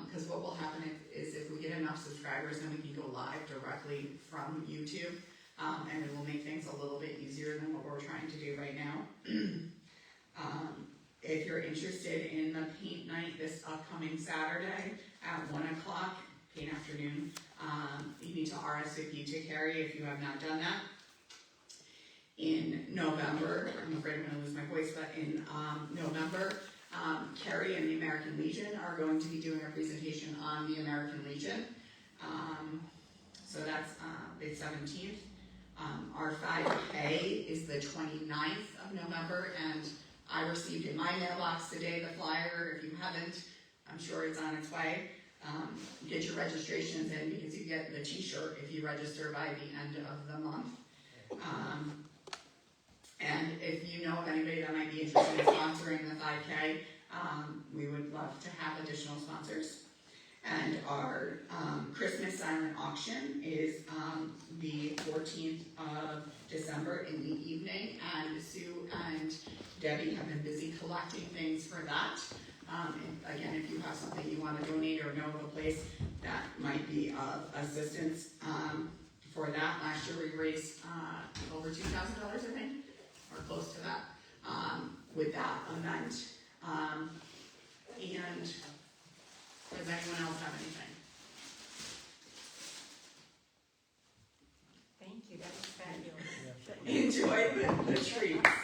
Because what will happen is if we get enough subscribers, then we can go live directly from YouTube, and it will make things a little bit easier than what we're trying to do right now. If you're interested in the paint night this upcoming Saturday at 1 o'clock, paint afternoon, you need to RSVP to Carrie if you have not done that. In November, I'm afraid I'm going to lose my voice, but in November, Carrie and the American Legion are going to be doing a presentation on the American Legion. So that's the 17th. Our 5K is the 29th of November, and I received in my mailbox today the flyer. If you haven't, I'm sure it's on its way. Get your registrations in because you get the t-shirt if you register by the end of the month. And if you know of anybody that might be interested in sponsoring the 5K, we would love to have additional sponsors. And our Christmas silent auction is the 14th of December in the evening, and Sue and Debbie have been busy collecting things for that. And again, if you have something you want to donate or know of a place that might be of assistance for that, last year we raised over $2,000, I think, or close to that, with that event. And does anyone else have anything? Thank you, that was fabulous. Enjoy the treats.